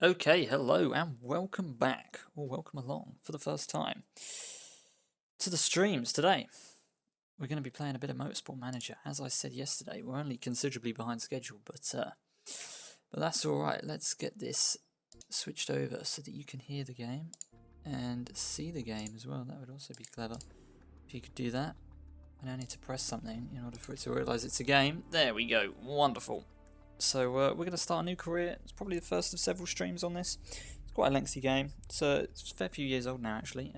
Okay, hello and welcome back, or welcome along for the first time to the streams today. We're going to be playing a bit of Motorsport Manager. As I said yesterday, we're only considerably behind schedule, but that's alright. Let's get this switched over so that you can hear the game and see the game as well. That would also be clever if you could do that. I now need to press something in order for it to realise it's a game. There we go, wonderful. So we're going to start a new career. It's probably the first of several streams on this. It's quite a lengthy game. It's a fair few years old now, actually.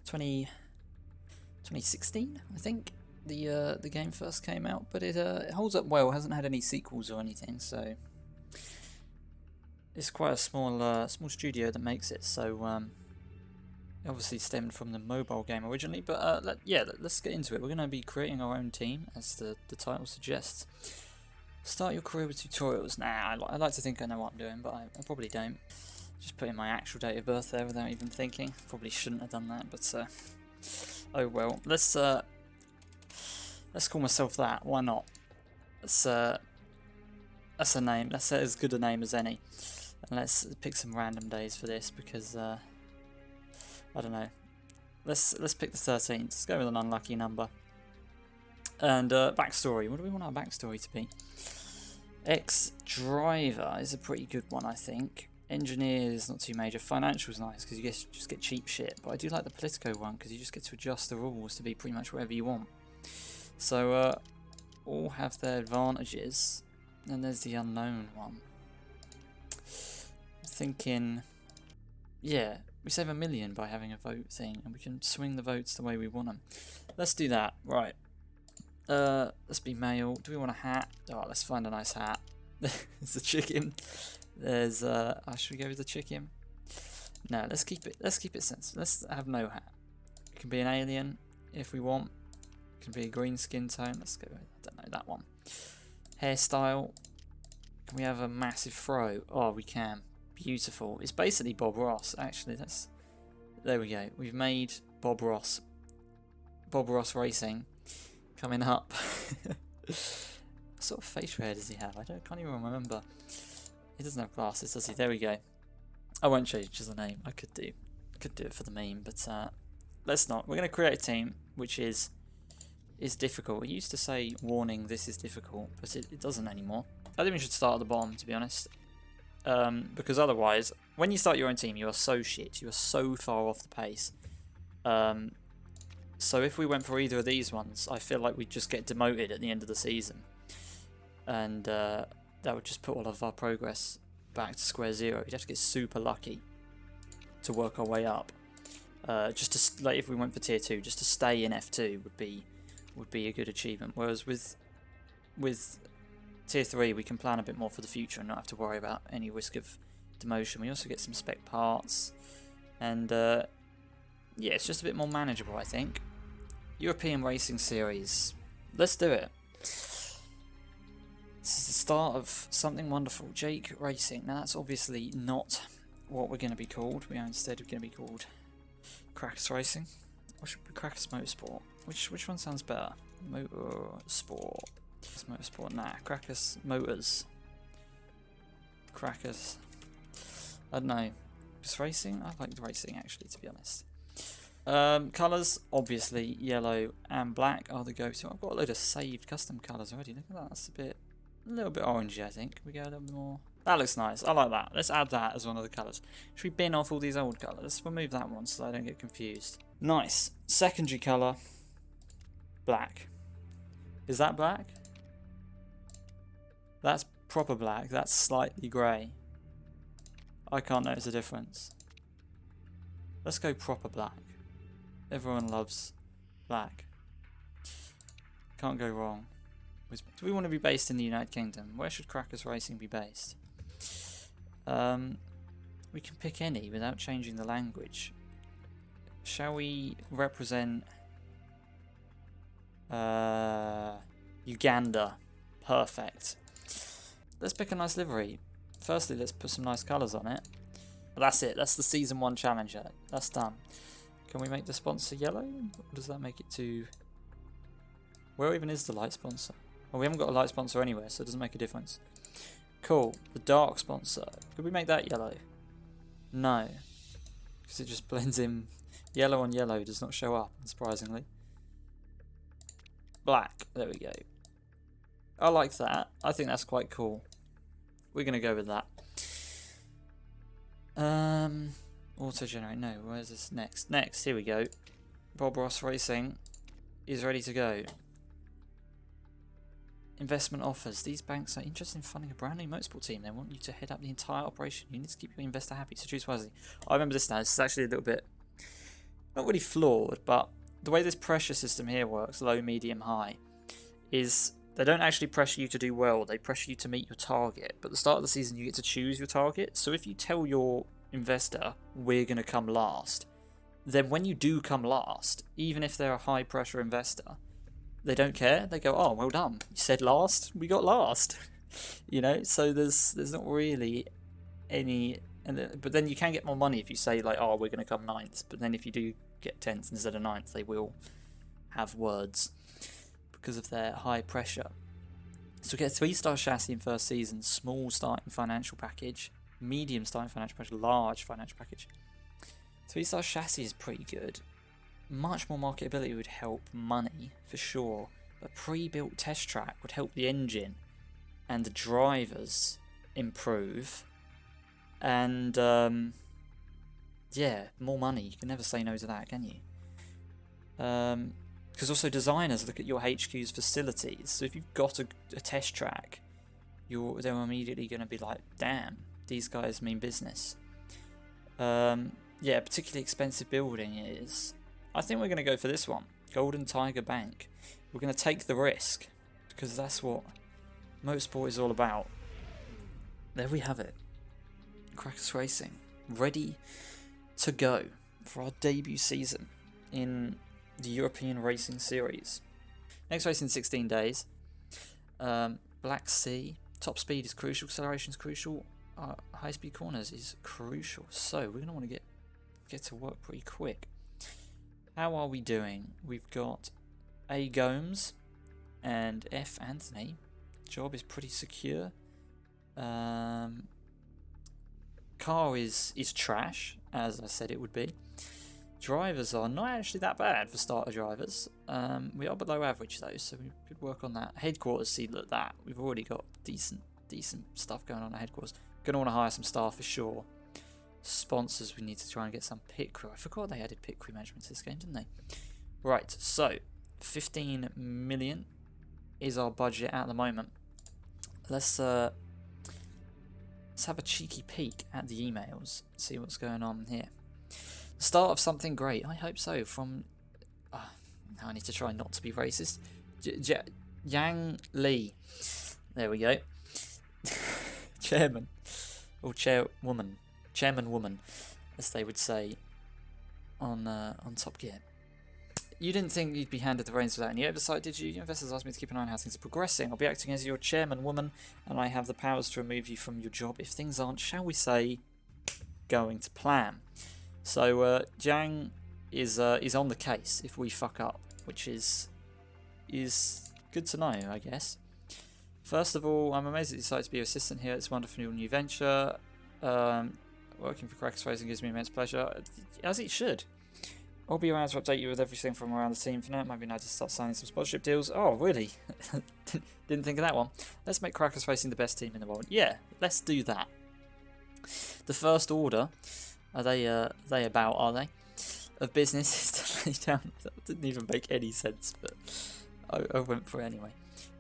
2016, I think, the game first came out, but it holds up well. It hasn't had any sequels or anything, so it's quite a small studio that makes it. So it obviously stemmed from the mobile game originally, but let's get into it. We're going to be creating our own team, as the title suggests. Start your career with tutorials. Nah, I like to think I know what I'm doing, but I probably don't. Just put in my actual date of birth there without even thinking. Probably shouldn't have done that, but oh well. Let's call myself that. Why not? That's a name. That's as good a name as any. And let's pick some random days for this because I don't know. Let's pick the 13th. Let's go with an unlucky number. And backstory. What do we want our backstory to be? Ex-driver is a pretty good one, I think. Engineer is not too major. Financial is nice because you just get cheap shit. But I do like the Politico one because you just get to adjust the rules to be pretty much whatever you want. So all have their advantages. And there's the unknown one. I'm thinking, yeah, we save $1 million by having a vote thing, and we can swing the votes the way we want them. Let's do that. Right. Let's be male. Do we want a hat? Oh, let's find a nice hat. There's the chicken. There's should we go with the chicken? No, let's keep it sensible. Let's have no hat. It can be an alien if we want. It can be a green skin tone. Let's go with, I don't know, that one. Hairstyle. Can we have a massive fro? Oh, we can. Beautiful. It's basically Bob Ross, actually. There we go. We've made Bob Ross. Bob Ross Racing. Coming up. What sort of facial hair does he have? Can't even remember. He doesn't have glasses, does he? There we go. I won't change the name. I could do it for the meme, but let's not. We're going to create a team which is difficult. It used to say, warning, this is difficult, but it doesn't anymore. I think we should start at the bottom, to be honest. Because otherwise, when you start your own team, you are so shit. You are so far off the pace. So if we went for either of these ones, I feel like we'd just get demoted at the end of the season. And that would just put all of our progress back to square zero. We'd have to get super lucky to work our way up. Just to, like, if we went for tier 2, just to stay in F2 would be a good achievement. Whereas with tier 3, we can plan a bit more for the future and not have to worry about any risk of demotion. We also get some spec parts. And yeah, it's just a bit more manageable, I think. European Racing Series. Let's do it. This is the start of something wonderful. Jake Racing. Now that's obviously not what we're going to be called. We are instead going to be called Krakus Racing. Or should we Krakus Motorsport? Which one sounds better? Motorsport. Motorsport. Nah. Krakus Motors. Krakus. I don't know. Just racing? I like the racing actually, to be honest. Colours, obviously yellow and black are the go-to. I've got a load of saved custom colours already. Look at that, that's a little bit orangey, I think. Can we go a little bit more? That looks nice. I like that. Let's add that as one of the colours. Should we bin off all these old colours? Let's remove that one so I don't get confused. Nice. Secondary colour, black. Is that black? That's proper black. That's slightly grey. I can't notice a difference. Let's go proper black. Everyone loves black. Can't go wrong. Do we want to be based in the United Kingdom? Where should Krakus Racing be based? We can pick any without changing the language. Shall we represent Uganda? Perfect. Let's pick a nice livery. Firstly, let's put some nice colours on it. That's it. That's the Season 1 Challenger. That's done. Can we make the sponsor yellow? Or does that make it to... Where even is the light sponsor? Well, we haven't got a light sponsor anywhere, so it doesn't make a difference. Cool. The dark sponsor. Could we make that yellow? No. Because it just blends in. Yellow on yellow does not show up, unsurprisingly. Black. There we go. I like that. I think that's quite cool. We're going to go with that. Auto generate. No, where's this next? Next, here we go. Bob Ross Racing is ready to go. Investment offers. These banks are interested in funding a brand new motorsport team. They want you to head up the entire operation. You need to keep your investor happy, so choose wisely. I remember this now. This is actually a little bit, not really flawed, but the way this pressure system here works, low, medium, high, is they don't actually pressure you to do well. They pressure you to meet your target. But at the start of the season, you get to choose your target. So if you tell your investor, we're going to come last, then when you do come last, even if they're a high pressure investor, they don't care. They go, oh, well done. You said last, we got last. You know, so there's not really any, but then you can get more money if you say like, oh, we're going to come 9th. But then if you do get 10th instead of 9th, they will have words because of their high pressure. So get a 3-star chassis in first season, small starting financial package, medium starting financial package, large financial package. 3-star chassis is pretty good. Much more marketability would help money, for sure. But pre-built test track would help the engine and the drivers improve. And, yeah, more money. You can never say no to that, can you? Because also designers look at your HQ's facilities. So if you've got a test track, they're immediately going to be like, damn, these guys mean business. Yeah, a particularly expensive building is. I think we're going to go for this one. Golden Tiger Bank. We're going to take the risk, because that's what motorsport is all about. There we have it. Krakus Racing. Ready to go for our debut season in the European Racing Series. Next race in 16 days. Black Sea. Top speed is crucial. Acceleration is crucial. High speed corners is crucial. So we're going to want to get to work pretty quick. How are we doing? We've got A. Gomes and F. Anthony. Job is pretty secure. Car is trash, as I said it would be. Drivers are not actually that bad for starter drivers. We are below average though, so we could work on that. Headquarters, see, look at that. We've already got decent stuff going on at headquarters. Gonna want to hire some staff for sure. Sponsors, we need to try and get some pit crew. I forgot they added pit crew management to this game, didn't they? Right, so 15 million is our budget at the moment. Let's have a cheeky peek at the emails, see what's going on here. The start of something great, I hope so. From now I need to try not to be racist. Yang Lee, there we go. Chairman or chairwoman. Chairman woman, as they would say on Top Gear. You didn't think you'd be handed the reins without any oversight, did you? Your investors asked me to keep an eye on how things are progressing. I'll be acting as your chairman woman, and I have the powers to remove you from your job if things aren't, shall we say, going to plan. So Jiang is on the case if we fuck up, which is good to know, I guess. First of all, I'm amazed that you decided to be your assistant here. It's a wonderful new venture. Working for Krakus Racing gives me immense pleasure, as it should. I'll be around to update you with everything from around the team. For now, it might be nice to start signing some sponsorship deals. Oh, really? Didn't think of that one. Let's make Krakus Racing the best team in the world. Yeah, let's do that. The first order, are they about, are they? Of business is to lay down. That didn't even make any sense, but I went for it anyway.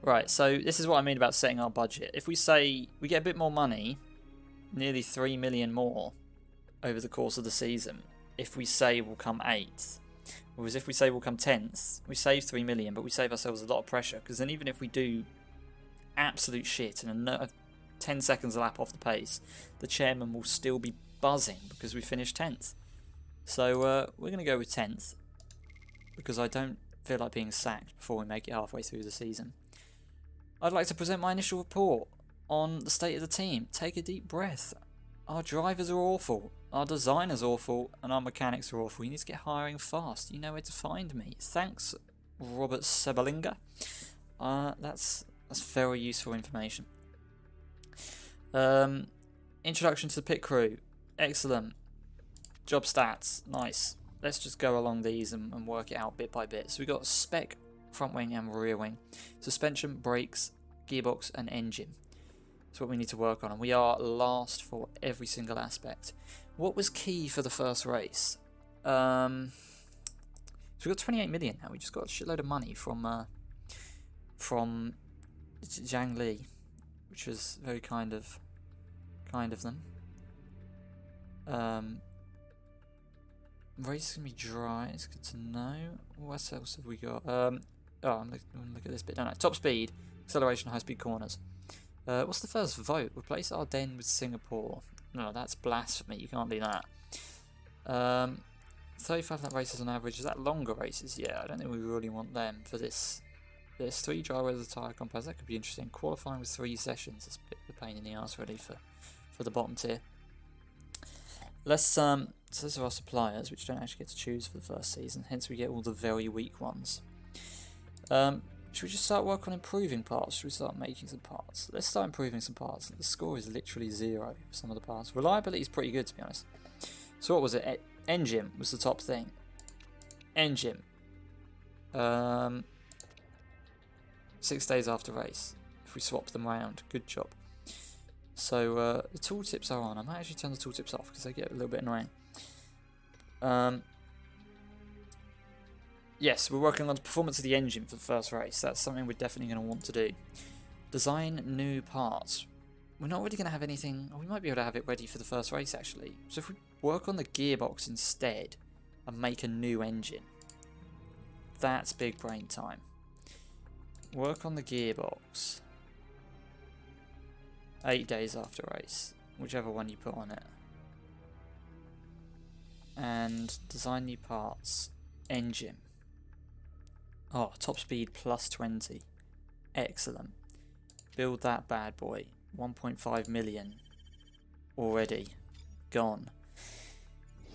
Right, so this is what I mean about setting our budget. If we say we get a bit more money, nearly 3 million more over the course of the season, if we say we'll come 8th, whereas if we say we'll come 10th, we save 3 million, but we save ourselves a lot of pressure, because then even if we do absolute shit and a 10 seconds a lap off the pace, the chairman will still be buzzing because we finished 10th. So we're going to go with 10th, because I don't feel like being sacked before we make it halfway through the season. I'd like to present my initial report on the state of the team. Take a deep breath. Our drivers are awful, our designers are awful, and our mechanics are awful. You need to get hiring fast. You know where to find me. Thanks, Robert Sebalinga. That's very useful information. Introduction to the pit crew. Excellent. Job stats. Nice. Let's just go along these and work it out bit by bit. So we got spec, front wing and rear wing. Suspension, brakes, gearbox and engine. That's what we need to work on. And we are last for every single aspect. What was key for the first race? So we got 28 million now. We just got a shitload of money from Zhang Li, which was very kind of them. Race can be dry. It's good to know. What else have we got? I'm look at this bit. No, top speed, acceleration, high speed corners. What's the first vote? Replace Ardennes with Singapore. No, that's blasphemy. You can't do that. 35 lap races on average. Is that longer races? Yeah, I don't think we really want them for this. There's 3 dry weather tyre compounds. That could be interesting. Qualifying with 3 sessions. It's a bit of a pain in the arse really for the bottom tier. Let's so those are our suppliers, which don't actually get to choose for the first season. Hence we get all the very weak ones. Should we just start work on improving parts? Should we start making some parts? Let's start improving some parts. The score is literally 0 for some of the parts. Reliability is pretty good, to be honest. So what was it? Engine was the top thing. Engine. 6 days after race. If we swap them around. Good job. So the tooltips are on. I might actually turn the tooltips off because they get a little bit annoying. Yes, we're working on the performance of the engine for the first race. That's something we're definitely going to want to do. Design new parts. We're not really going to have anything... Oh, we might be able to have it ready for the first race, actually. So if we work on the gearbox instead and make a new engine, that's big brain time. Work on the gearbox. 8 days after race. Whichever one you put on it. And design new parts. Engine. Oh, top speed plus 20. Excellent. Build that bad boy. 1.5 million. Already. Gone.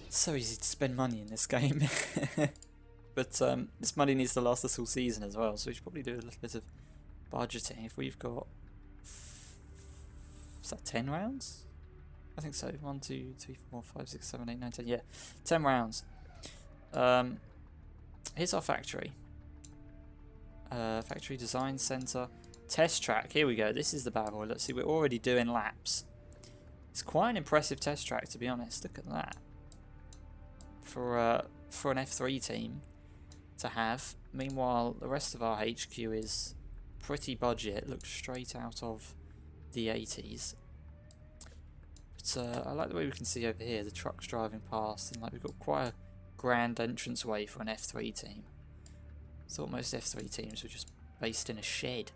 So easy to spend money in this game. But this money needs to last us all season as well, so we should probably do a little bit of budgeting. If we've got... Is that 10 rounds? I think so. 1, 2, 3, 4, 5, 6, 7, 8, 9, 10. Yeah, 10 rounds. Here's our factory. Factory design center. Test track. Here we go. This is the bad boy. Let's see. We're already doing laps. It's quite an impressive test track, to be honest. Look at that. For an F3 team to have. Meanwhile, the rest of our HQ is pretty budget. Looks straight out of the 80s. But I like the way we can see over here the trucks driving past, and like we've got quite a grand entranceway for an F3 team. I thought most F3 teams were just based in a shed.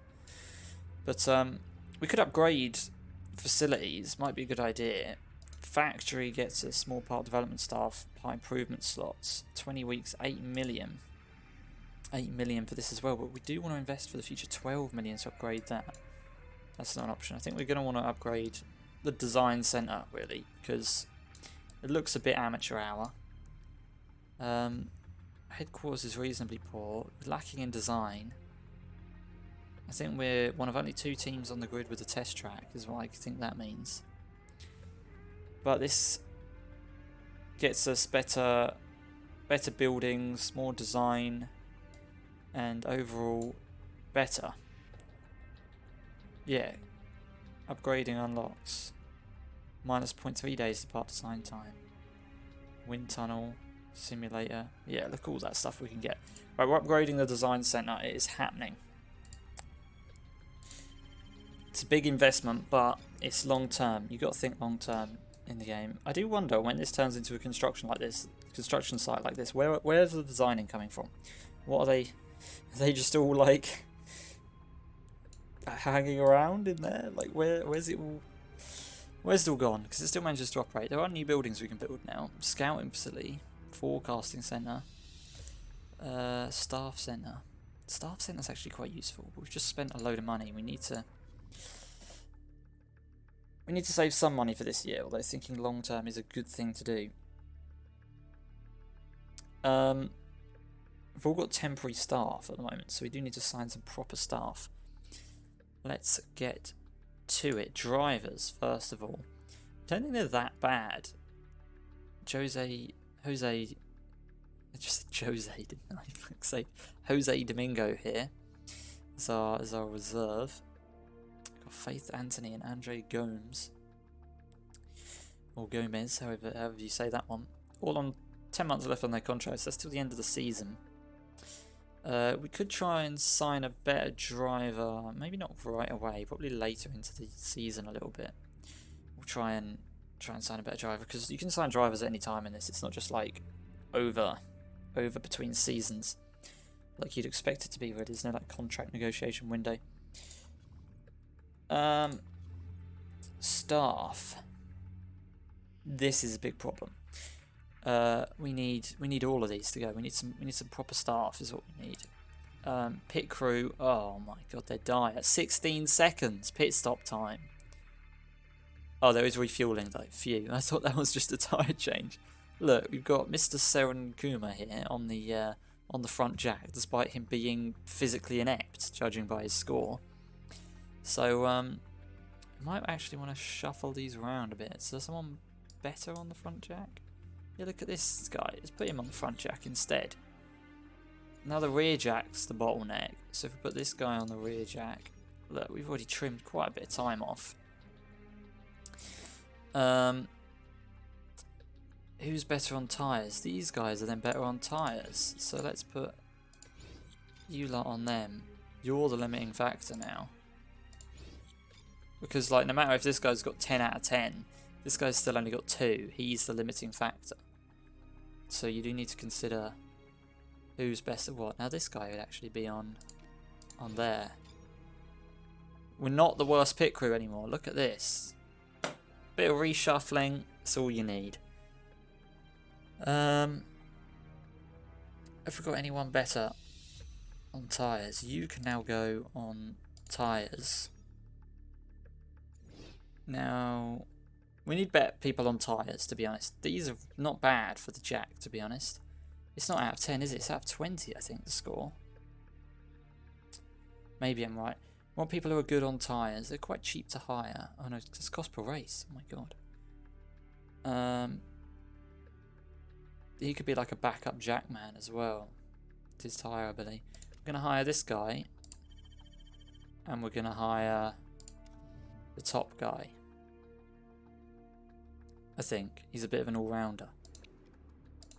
But we could upgrade facilities, might be a good idea. Factory gets a small part development staff, part improvement slots, 20 weeks, 8 million. 8 million for this as well, but we do want to invest for the future 12 million to upgrade that. That's not an option. I think we're going to want to upgrade the design centre, really, because it looks a bit amateur hour. Headquarters is reasonably poor, lacking in design. I think we're one of only 2 teams on the grid with a test track, is what I think that means. But this gets us better buildings, more design, and overall better. Yeah, upgrading unlocks. Minus 0.3 days to part design time. Wind tunnel, simulator. Yeah, look at all that stuff we can get. Right, we're upgrading the design center. It is happening. It's a big investment, but it's long term. You've got to think long term in the game. I do wonder when this turns into a construction site like this, where's the designing coming from? What are they? Are they just all like hanging around in there? Like where's it all? Where's it all gone? Because it still manages to operate. There are new buildings we can build now. Scouting facility, forecasting centre, staff centre. Staff centre is actually quite useful. But we've just spent a load of money. We need to save some money for this year. Although thinking long term is a good thing to do. We've all got temporary staff at the moment, so we do need to sign some proper staff. Let's get to it. Drivers, first of all. I don't think they're that bad. Jose, I just said Jose, didn't I? Say Jose Domingo here is our reserve. Got Faith Anthony and Andre Gomes. Or Gomez, however you say that one. All on 10 months left on their contracts. That's till the end of the season. We could try and sign a better driver. Maybe not right away. Probably later into the season a little bit. We'll try and sign a better driver, because you can sign drivers at any time in this. It's not just like over between seasons like you'd expect it to be. Where there's no like contract negotiation window. Staff. This is a big problem. We need all of these to go. We need some proper staff is what we need. Pit crew. Oh my god, they die at 16 seconds pit stop time. Oh, there is refueling though. Phew, I thought that was just a tyre change. Look, we've got Mr. Serenkuma here on the front jack, despite him being physically inept, judging by his score. So I might actually want to shuffle these around a bit. So there's someone better on the front jack? Yeah, look at this guy. Let's put him on the front jack instead. Now the rear jack's the bottleneck. So if we put this guy on the rear jack, look, we've already trimmed quite a bit of time off. Who's better on tyres? These guys are then better on tyres. So let's put you lot on them. You're the limiting factor now. Because like no matter if this guy's got 10 out of 10, this guy's still only got 2. He's the limiting factor. So you do need to consider who's best at what. Now this guy would actually be on there. We're not the worst pit crew anymore. Look at this. Bit of reshuffling. That's all you need. Have we got anyone better on tyres? You can now go on tyres. Now we need better people on tyres, to be honest. These are not bad for the jack, to be honest. It's not out of 10, is it? It's out of 20, I think, the score. Maybe I'm right. We want people who are good on tyres. They're quite cheap to hire. Oh no, it's cost per race. Oh my god. He could be like a backup jackman as well. With his tyre ability. We're going to hire this guy. And we're going to hire the top guy. I think. He's a bit of an all-rounder.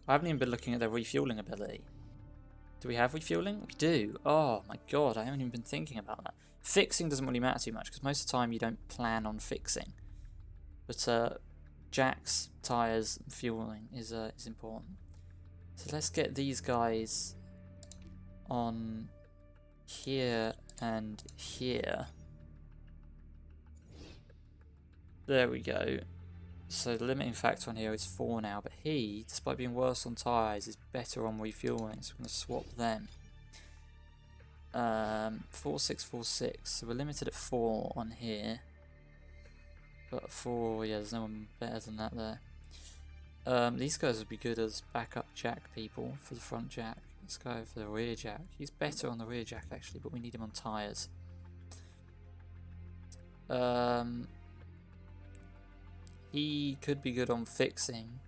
I haven't even been looking at their refueling ability. Do we have refueling? We do. Oh my god, I haven't even been thinking about that. Fixing doesn't really matter too much, because most of the time you don't plan on fixing. But jacks, tyres, and fueling is important. So let's get these guys on here and here. There we go. So the limiting factor on here is 4 now, but he, despite being worse on tyres, is better on refueling, so we're going to swap them. 4, 6, 4, 6. So we're limited at 4 on here. But 4, yeah, there's no one better than that there. These guys would be good as backup jack people for the front jack. Let's go for the rear jack. He's better on the rear jack actually, but we need him on tyres. He could be good on fixing,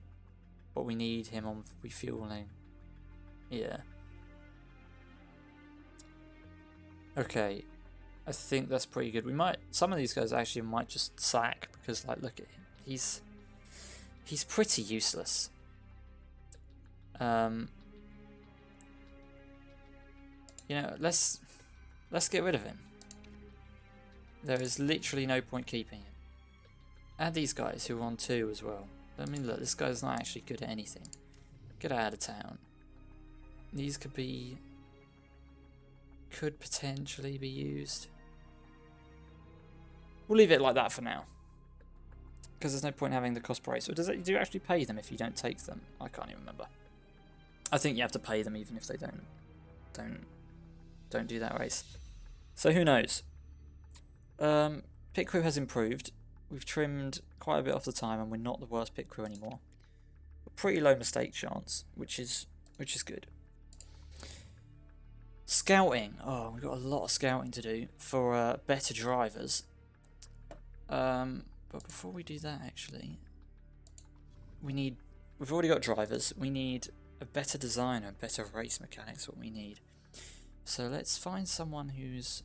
but we need him on refueling. Yeah. Okay. I think that's pretty good. We might, some of these guys actually might just sack, because like look at him. He's pretty useless. You know, let's get rid of him. There is literally no point keeping him. Add these guys who are on 2 as well. I mean, look, this guy's not actually good at anything. Get out of town. These could potentially be used. We'll leave it like that for now, because there's no point having the cost per race. So do you actually pay them if you don't take them? I can't even remember. I think you have to pay them even if they don't do that race. So who knows? Pit crew has improved. We've trimmed quite a bit off the time, and we're not the worst pit crew anymore. A pretty low mistake chance, which is good. Scouting. Oh, we've got a lot of scouting to do for better drivers. But before we do that, actually, we've already got drivers. We need a better designer, better race mechanics. What we need. So let's find someone who's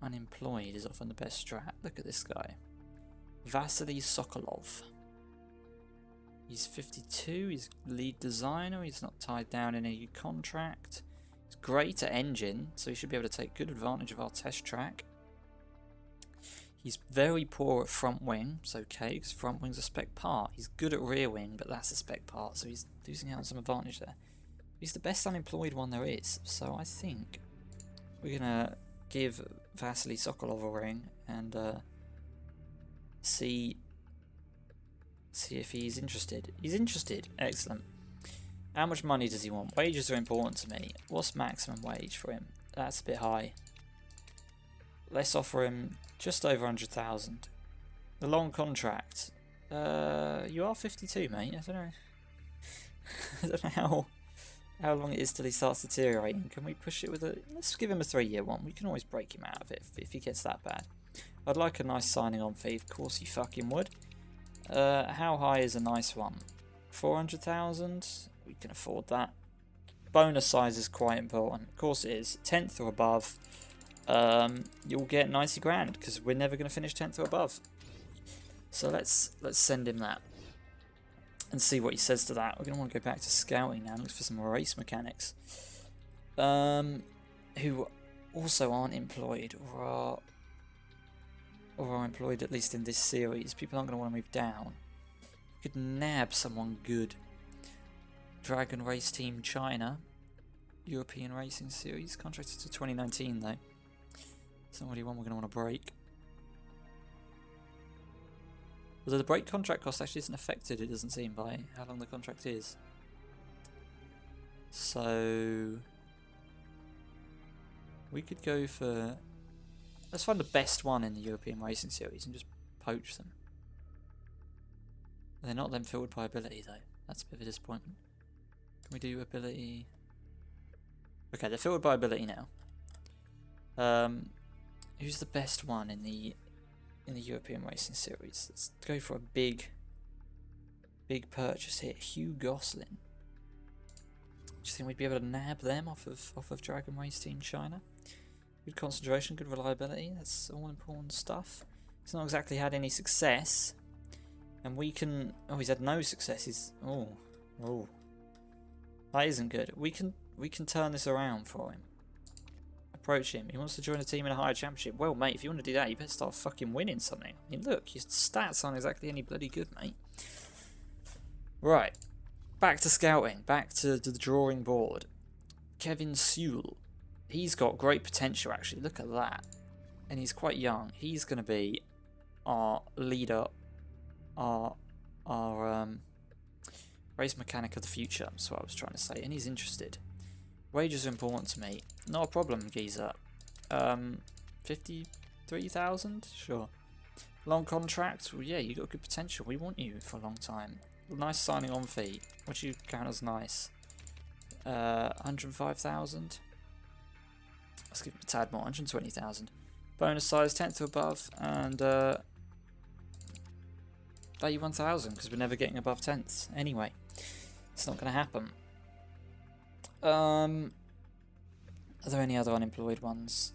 unemployed. Is often the best strat. Look at this guy, Vasily Sokolov. He's 52. He's lead designer. He's not tied down in any contract. He's great at engine, so he should be able to take good advantage of our test track. He's very poor at front wing. It's okay, because front wing's a spec part. He's good at rear wing, but that's a spec part, so he's losing out on some advantage there. He's the best unemployed one there is, so I think we're going to give Vasily Sokolov a ring and see if he's interested. He's interested. Excellent. How much money does he want? Wages are important to me. What's maximum wage for him? That's a bit high. Let's offer him just over 100,000. The long contract. You are 52, mate. I don't know. I don't know how long it is till he starts deteriorating. Can we push it with a... Let's give him a 3-year one. We can always break him out of it if he gets that bad. I'd like a nice signing on fee. Of course he fucking would. How high is a nice one? 400,000? We can afford that. Bonus size is quite important. Of course it is. 10th or above. You'll get 90 grand because we're never going to finish 10th or above. So let's send him that and see what he says to that. We're going to want to go back to scouting now and look for some race mechanics who also aren't employed or are employed at least in this series. People aren't going to want to move down. We could nab someone good. Dragon Race Team China, European Racing Series, contracted to 2019 though. It's not really one we're going to want to break. Although the break contract cost actually isn't affected, it doesn't seem, by how long the contract is. So we could go for... Let's find the best one in the European Racing Series and just poach them. They're not then filtered by ability though. That's a bit of a disappointment. Can we do ability? Okay, they're filtered by ability now. Who's the best one in the European Racing Series? Let's go for a big purchase here. Hugh Gosling. Do you think we'd be able to nab them off of Dragon Race Team China? Good concentration, good reliability. That's all important stuff. He's not exactly had any success, and we can. Oh, he's had no success. He's oh, that isn't good. We can turn this around for him. Approach him. He wants to join a team in a higher championship. Well, mate, if you want to do that, you better start fucking winning something. I mean, look, your stats aren't exactly any bloody good, mate. Right, back to scouting. Back to the drawing board. Kevin Sewell. He's got great potential, actually. Look at that. And he's quite young. He's going to be our leader, our race mechanic of the future. That's what I was trying to say. And he's interested. Wages are important to me. Not a problem, geezer. 53,000? Sure. Long contract? Well, yeah, you got good potential. We want you for a long time. Nice signing on fee. What do you count as nice? 105,000? Let's give him a tad more. 120,000. Bonus size 10th or above, and value 1,000 because we're never getting above 10th. Anyway, it's not going to happen. Are there any other unemployed ones?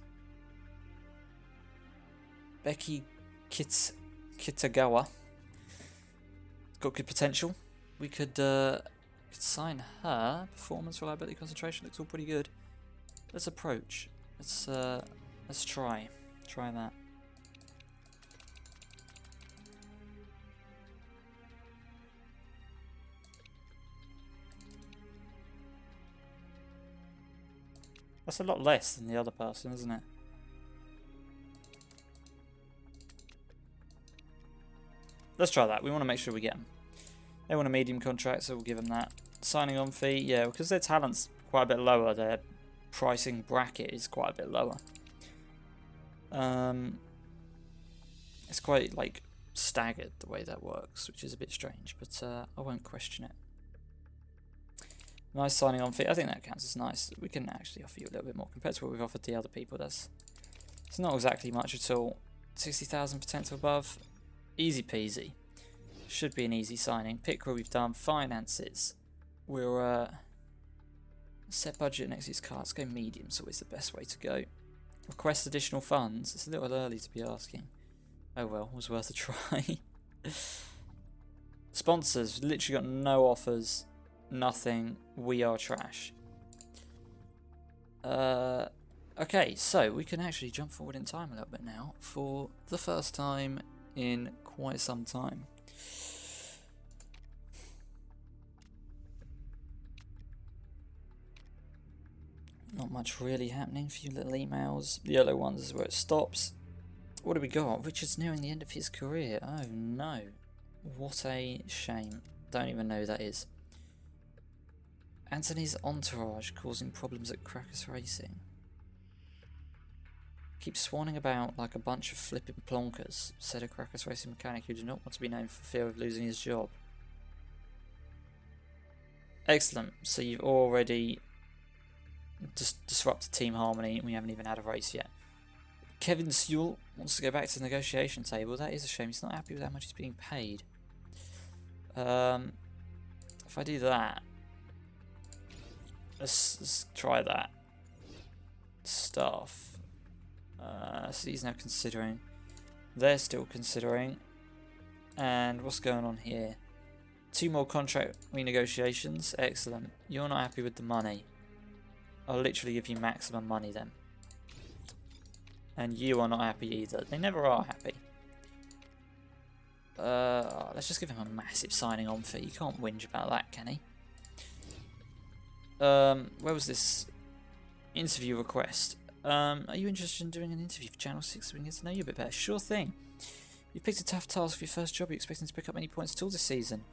Becky Kitagawa. Got good potential. We could sign her. Performance, reliability, concentration looks all pretty good. Let's approach. Let's try that. That's a lot less than the other person, isn't it? Let's try that. We want to make sure we get them. They want a medium contract, so we'll give them that. Signing on fee, yeah, because their talent's quite a bit lower. Their pricing bracket is quite a bit lower. It's quite like staggered the way that works, which is a bit strange, but I won't question it. Nice signing on fee. I think that counts as nice. We can actually offer you a little bit more compared to what we've offered the other people. It's not exactly much at all. 60,000 potential above. Easy peasy. Should be an easy signing. Pit crew we've done. Finances. We'll set budget next year's car. Let's go medium. It's always the best way to go. Request additional funds. It's a little early to be asking. Oh well, it was worth a try. Sponsors. Literally got no offers. Nothing. We are trash. Okay, so we can actually jump forward in time a little bit now for the first time in quite some time. Not much really happening. Few little emails. The yellow ones is where it stops. What do we got? Richard's nearing the end of his career. Oh no. What a shame. Don't even know who that is. Anthony's entourage causing problems at Krakus Racing. Keeps swanning about like a bunch of flipping plonkers, said a Krakus Racing mechanic who did not want to be named for fear of losing his job. Excellent. So you've already disrupted team harmony and we haven't even had a race yet. Kevin Sewell wants to go back to the negotiation table. That is a shame. He's not happy with how much he's being paid. If I do that, let's try that. Staff. So he's now considering. They're still considering. And what's going on here? 2 more contract renegotiations. Excellent. You're not happy with the money. I'll literally give you maximum money then. And you are not happy either. They never are happy. Let's just give him a massive signing on fee. You can't whinge about that, can he? Where was this interview request? Are you interested in doing an interview for Channel 6 so we can get to know you a bit better? Sure thing. You picked a tough task for your first job. Are you expecting to pick up any points at all this season?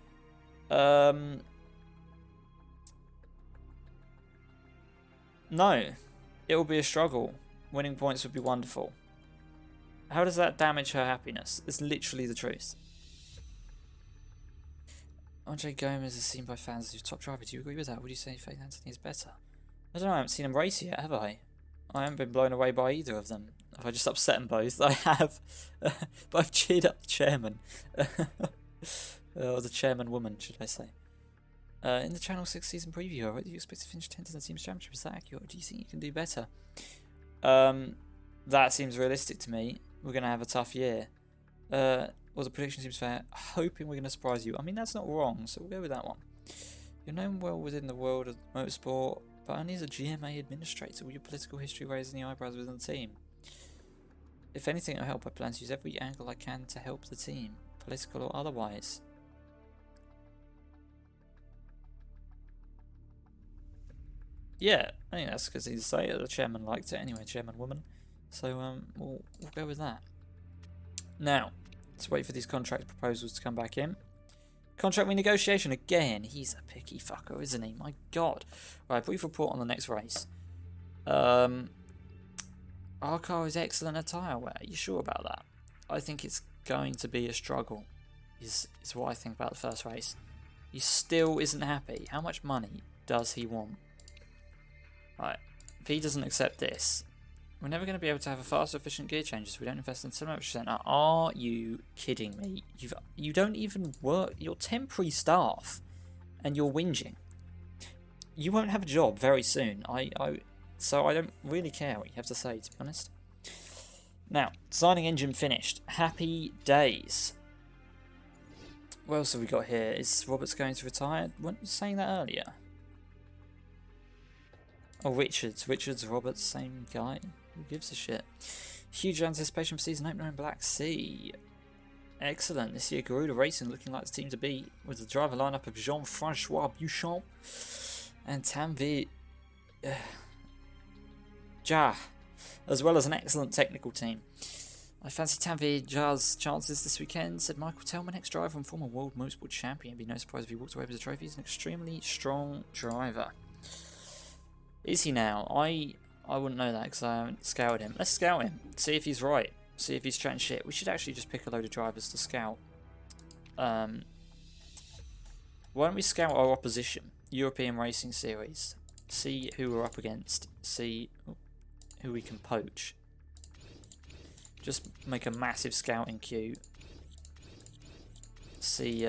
No. It will be a struggle. Winning points would be wonderful. How does that damage her happiness? It's literally the truth. Andre Gomez is seen by fans as your top driver. Do you agree with that? Would you say Faith Anthony is better? I don't know. I haven't seen him race yet, have I? I haven't been blown away by either of them. Have I just upset them both? I have. But I've cheered up the chairman. Or the chairman woman, should I say. In the Channel 6 season preview, I wrote that you expect to finish 10th in the team's championship. Is that accurate? Or do you think you can do better? That seems realistic to me. We're going to have a tough year. Well, the prediction seems fair. Hoping we're going to surprise you. I mean, that's not wrong, so we'll go with that one. You're known well within the world of motorsport, but only as a GMA administrator. Will your political history raise any eyebrows within the team? If anything will help, I plan to use every angle I can to help the team, political or otherwise. Yeah, I think that's because he's say the chairman liked it anyway, chairman woman. So we'll go with that. Now, let's wait for these contract proposals to come back in. Contract renegotiation again. He's a picky fucker, isn't he? My God. Right, brief report on the next race. Our car is excellent at tyre wear. Are you sure about that? I think it's going to be a struggle. Is what I think about the first race. He still isn't happy. How much money does he want? Right, if he doesn't accept this, we're never going to be able to have a fast, efficient gear change if we don't invest in 7%. Now, are you kidding me? You don't even work. You're temporary staff, and you're whinging. You won't have a job very soon. So I don't really care what you have to say, to be honest. Now, signing engine finished. Happy days. What else have we got here? Is Roberts going to retire? Weren't you saying that earlier? Oh, Richards, Roberts, same guy. Who gives a shit? Huge anticipation for season opener in Black Sea. Excellent. This year, Garuda Racing looking like the team to beat, with the driver lineup of Jean-Francois Beauchamp and Tanvi Ja, as well as an excellent technical team. I fancy Tanvi Ja's chances this weekend, said Michael Tellman, ex-driver and former World Motorsport champion. Be no surprise if he walked away with the trophy. He's an extremely strong driver. Is he now? I wouldn't know that because I haven't scouted him. Let's scout him. See if he's right. See if he's chatting shit. We should actually just pick a load of drivers to scout. Why don't we scout our opposition? European Racing Series. See who we're up against. See who we can poach. Just make a massive scouting queue. See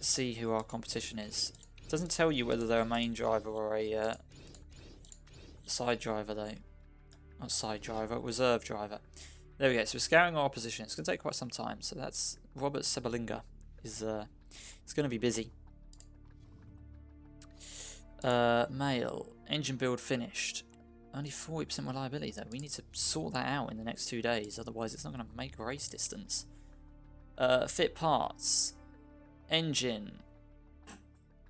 see who our competition is. It doesn't tell you whether they're a main driver or a side driver though. Not side driver, reserve driver. There we go. So we're scouring our opposition. It's going to take quite some time. So that's Robert Sebalinga is it's going to be busy. Male engine build finished. Only 40% reliability though. We need to sort that out in the next 2 days. Otherwise, it's not going to make race distance. Fit parts. Engine.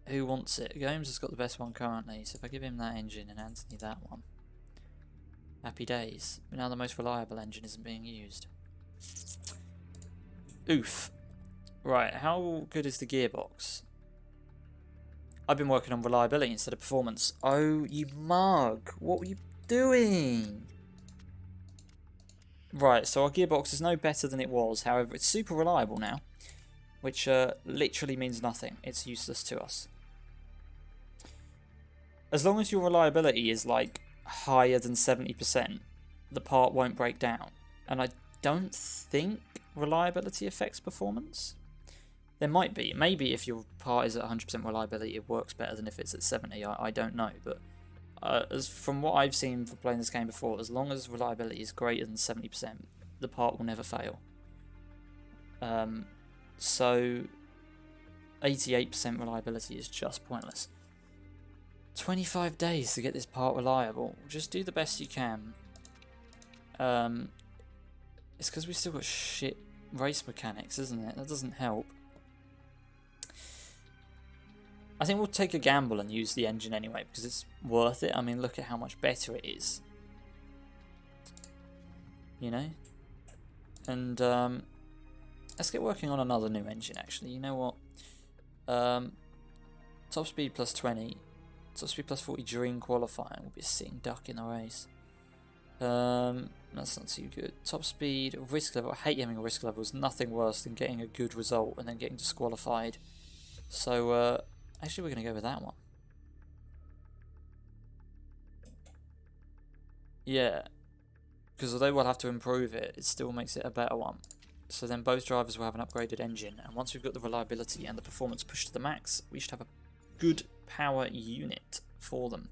Who wants it? Gomes has got the best one currently. So if I give him that engine and Anthony that one. Happy days. But now the most reliable engine isn't being used. Oof. Right, how good is the gearbox? I've been working on reliability instead of performance. Oh, you mug. What were you doing? Right, so our gearbox is no better than it was. However, it's super reliable now. Which literally means nothing. It's useless to us. As long as your reliability is like higher than 70%, the part won't break down. And I don't think reliability affects performance. There might be. Maybe if your part is at 100% reliability, it works better than if it's at 70. I don't know. But as from what I've seen for playing this game before, as long as reliability is greater than 70%, the part will never fail. So 88% reliability is just pointless. 25 days to get this part reliable. Just do the best you can. It's because we've still got shit race mechanics, isn't it? That doesn't help. I think we'll take a gamble and use the engine anyway, because it's worth it. I mean, look at how much better it is. You know? And, let's get working on another new engine, actually. You know what? Top speed plus 20. Top speed plus 40 during qualifying will be a sitting duck in the race. That's not too good. Top speed, risk level. I hate having a risk level. It's nothing worse than getting a good result and then getting disqualified. So, actually we're going to go with that one. Yeah. Because although we'll have to improve it, it still makes it a better one. So then both drivers will have an upgraded engine. And once we've got the reliability and the performance pushed to the max, we should have a good power unit for them.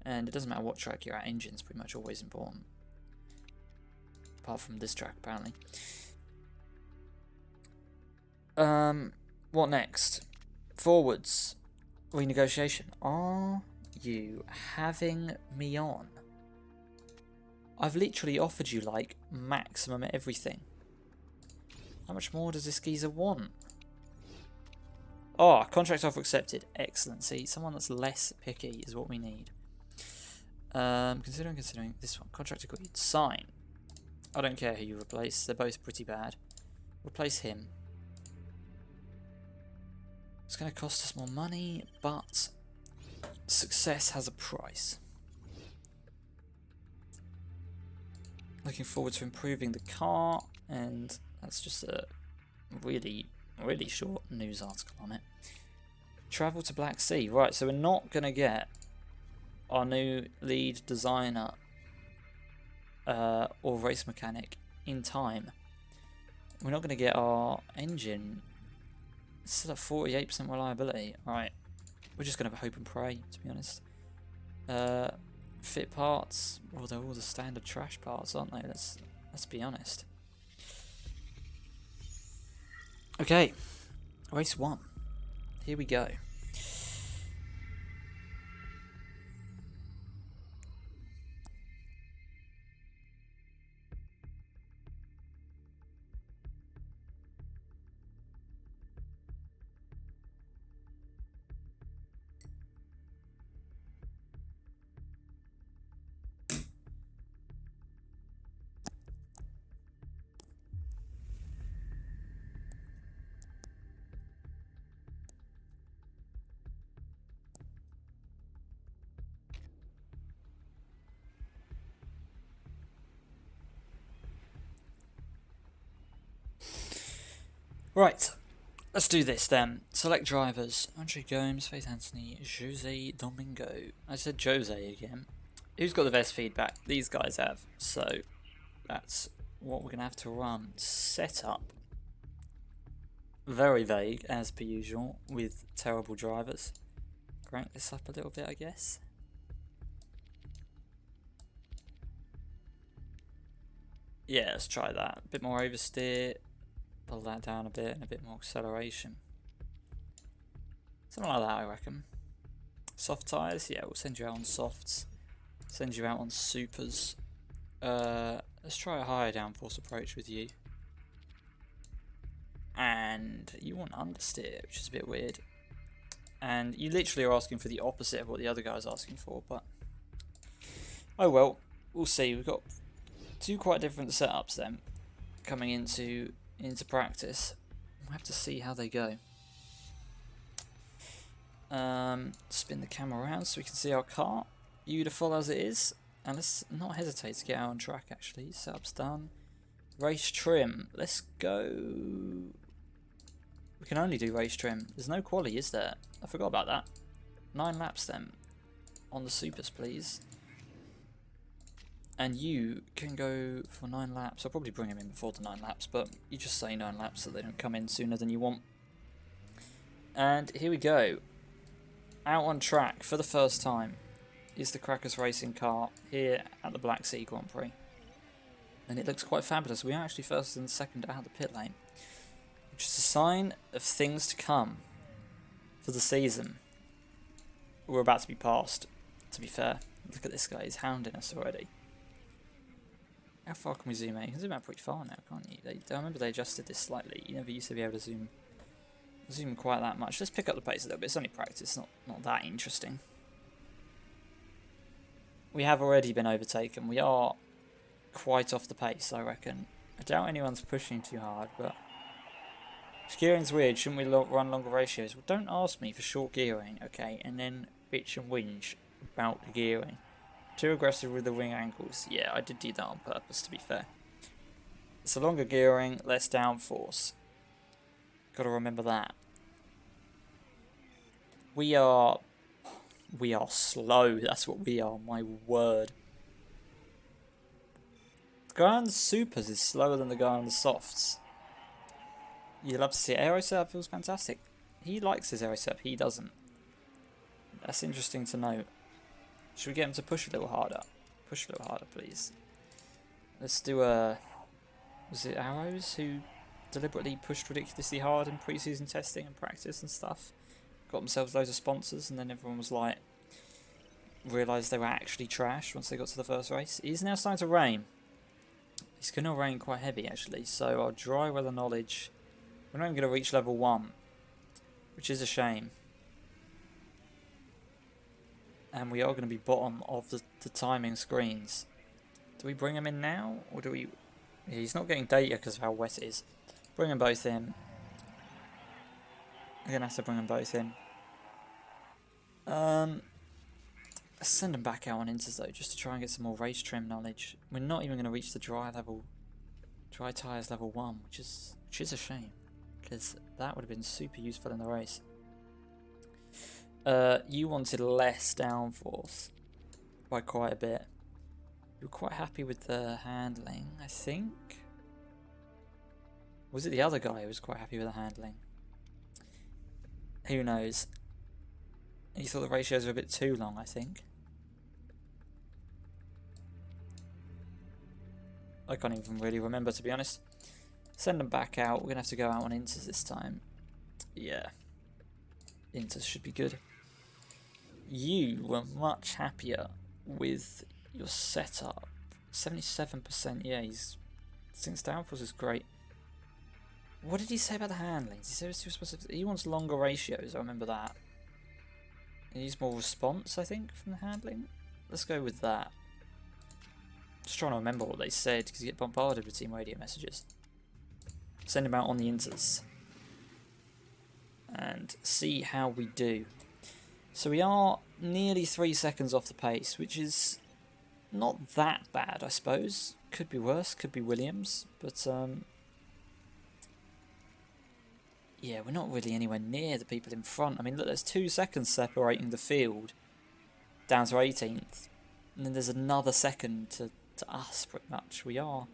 And it doesn't matter what track you're at, engine's pretty much always important. Apart from this track, apparently. What next? Forwards. Renegotiation. Are you having me on? I've literally offered you, like, maximum everything. How much more does this geezer want? Oh, contract offer accepted. Excellent. See, someone that's less picky is what we need. Considering this one. Contract agreed. Sign. I don't care who you replace. They're both pretty bad. Replace him. It's going to cost us more money, but success has a price. Looking forward to improving the car, and that's just a really short news article on it. Travel to Black Sea. Right, so we're not going to get our new lead designer or race mechanic in time. We're not going to get our engine. It's still at 48% reliability. Alright, we're just going to hope and pray, to be honest. Fit parts. Well, they're all the standard trash parts, aren't they? Let's be honest. Okay, race 1. Here we go. Right, let's do this then. Select drivers. Andre Gomes, Faith Anthony, Jose Domingo. I said Jose again. Who's got the best feedback? These guys have. So that's what we're going to have to run. Setup. very vague, as per usual, with terrible drivers. Crank this up a little bit, I guess. Yeah, let's try that. A bit more oversteer, pull that down a bit, and a bit more acceleration. Something like that, I reckon. Soft tyres, yeah, we'll send you out on softs. Send you out on supers. Let's try a higher downforce approach with you. And you want understeer, which is a bit weird. And you literally are asking for the opposite of what the other guy's asking for, but oh well, we'll see. We've got two quite different setups then coming into practice. We'll have to see how they go. Spin the camera around so we can see our car, beautiful as it is, and let's not hesitate to get out on track. Actually, setup's done. Race trim, let's go. We can only do race trim. There's no quali, is there? I forgot about that. 9 laps then on the supers, please. And you can go for 9 laps. I'll probably bring him in before the 9 laps, but you just say 9 laps so they don't come in sooner than you want. And here we go. Out on track for the first time is the Krakus racing car here at the Black Sea Grand Prix. And it looks quite fabulous. We are actually first and second out of the pit lane, which is a sign of things to come for the season. We're about to be passed, to be fair. Look at this guy, he's hounding us already. How far can we zoom out? You can zoom out pretty far now, can't you? I remember they adjusted this slightly. You never used to be able to zoom quite that much. Let's pick up the pace a little bit. It's only practice, not that interesting. We have already been overtaken. We are quite off the pace, I reckon. I doubt anyone's pushing too hard, but gearing's weird. Shouldn't we run longer ratios? Well, don't ask me for short gearing, okay? And then bitch and whinge about the gearing. Too aggressive with the wing angles. Yeah, I did do that on purpose, to be fair. It's a longer gearing, less downforce. Gotta remember that. We are slow, that's what we are, my word. The guy on the supers is slower than the guy on the softs. You'd love to see it. Aero setup feels fantastic. He likes his aero setup, he doesn't. That's interesting to know. Should we get him to push a little harder? Push a little harder, please. Let's do was it Arrows who deliberately pushed ridiculously hard in pre-season testing and practice and stuff? Got themselves loads of sponsors, and then everyone was like, realised they were actually trash once they got to the first race. It is now starting to rain. It's going to rain quite heavy actually, so our dry weather knowledge, we're not even going to reach level 1, which is a shame. And we are going to be bottom of the timing screens. Do we bring him in now, or do we... Yeah, he's not getting data because of how wet it is. Bring them both in. We're going to have to bring them both in. Let's send them back out on inters though, just to try and get some more race trim knowledge. We're not even going to reach the dry tyres level 1, which is a shame, because that would have been super useful in the race. You wanted less downforce by quite a bit. You were quite happy with the handling, I think. Was it the other guy who was quite happy with the handling? Who knows? He thought the ratios were a bit too long, I think. I can't even really remember, to be honest. Send them back out. We're going to have to go out on inters this time. Yeah. Inters should be good. You were much happier with your setup. 77%, yeah, since downforce is great. What did he say about the handlings? He said he wants longer ratios, I remember that. He needs more response, I think, from the handling. Let's go with that. Just trying to remember what they said, because you get bombarded with team radio messages. Send him out on the inters. And see how we do. So we are nearly 3 seconds off the pace, which is not that bad, I suppose. Could be worse, could be Williams, but yeah, we're not really anywhere near the people in front. I mean, look, there's 2 seconds separating the field down to 18th, and then there's another second to us, pretty much. We are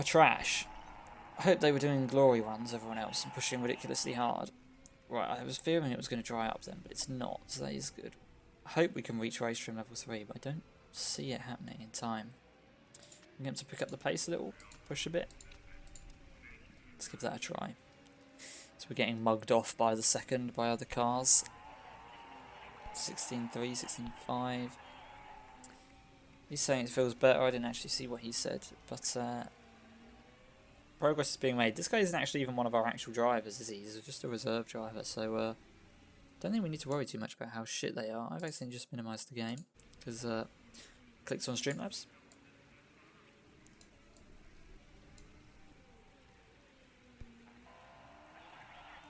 trash. I hope they were doing glory runs, everyone else, and pushing ridiculously hard. Right, I was fearing it was going to dry up then, but it's not, so that is good. I hope we can reach race trim level 3, but I don't see it happening in time. I'm going to pick up the pace a little, push a bit. Let's give that a try. So we're getting mugged off by the second by other cars. 16.3, 16.5. He's saying it feels better. I didn't actually see what he said, but progress is being made. This guy isn't actually even one of our actual drivers, is he? He's just a reserve driver, so don't think we need to worry too much about how shit they are. I've actually just minimised the game because clicked on Streamlabs.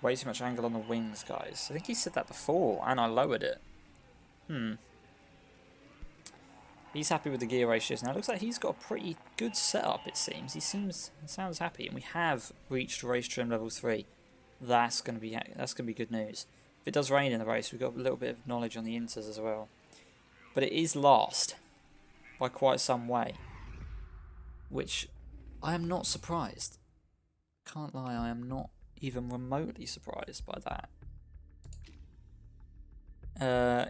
Way too much angle on the wings, guys. I think he said that before, and I lowered it. He's happy with the gear ratios now. It looks like he's got a pretty good setup, it seems. He sounds happy, and we have reached race trim level 3. That's gonna be good news. If it does rain in the race, we've got a little bit of knowledge on the inters as well. But it is last by quite some way, which I am not surprised. Can't lie, I am not even remotely surprised by that.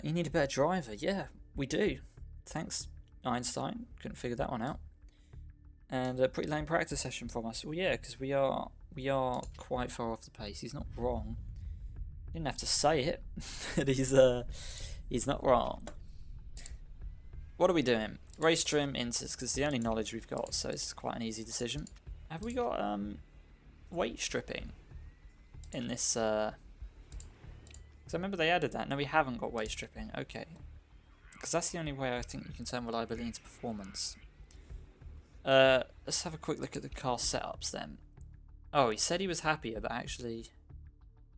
You need a better driver. Yeah, we do. Thanks, Einstein. Couldn't figure that one out. And a pretty lame practice session from us. Well, yeah, because we are quite far off the pace. He's not wrong. He didn't have to say it, but he's not wrong. What are we doing? Race trim inters, because it's the only knowledge we've got, so it's quite an easy decision. Have we got weight stripping in this? Because I remember they added that. No, we haven't got weight stripping. Okay. Because that's the only way I think you can turn reliability into performance. Let's have a quick look at the car setups then. Oh, he said he was happier, but actually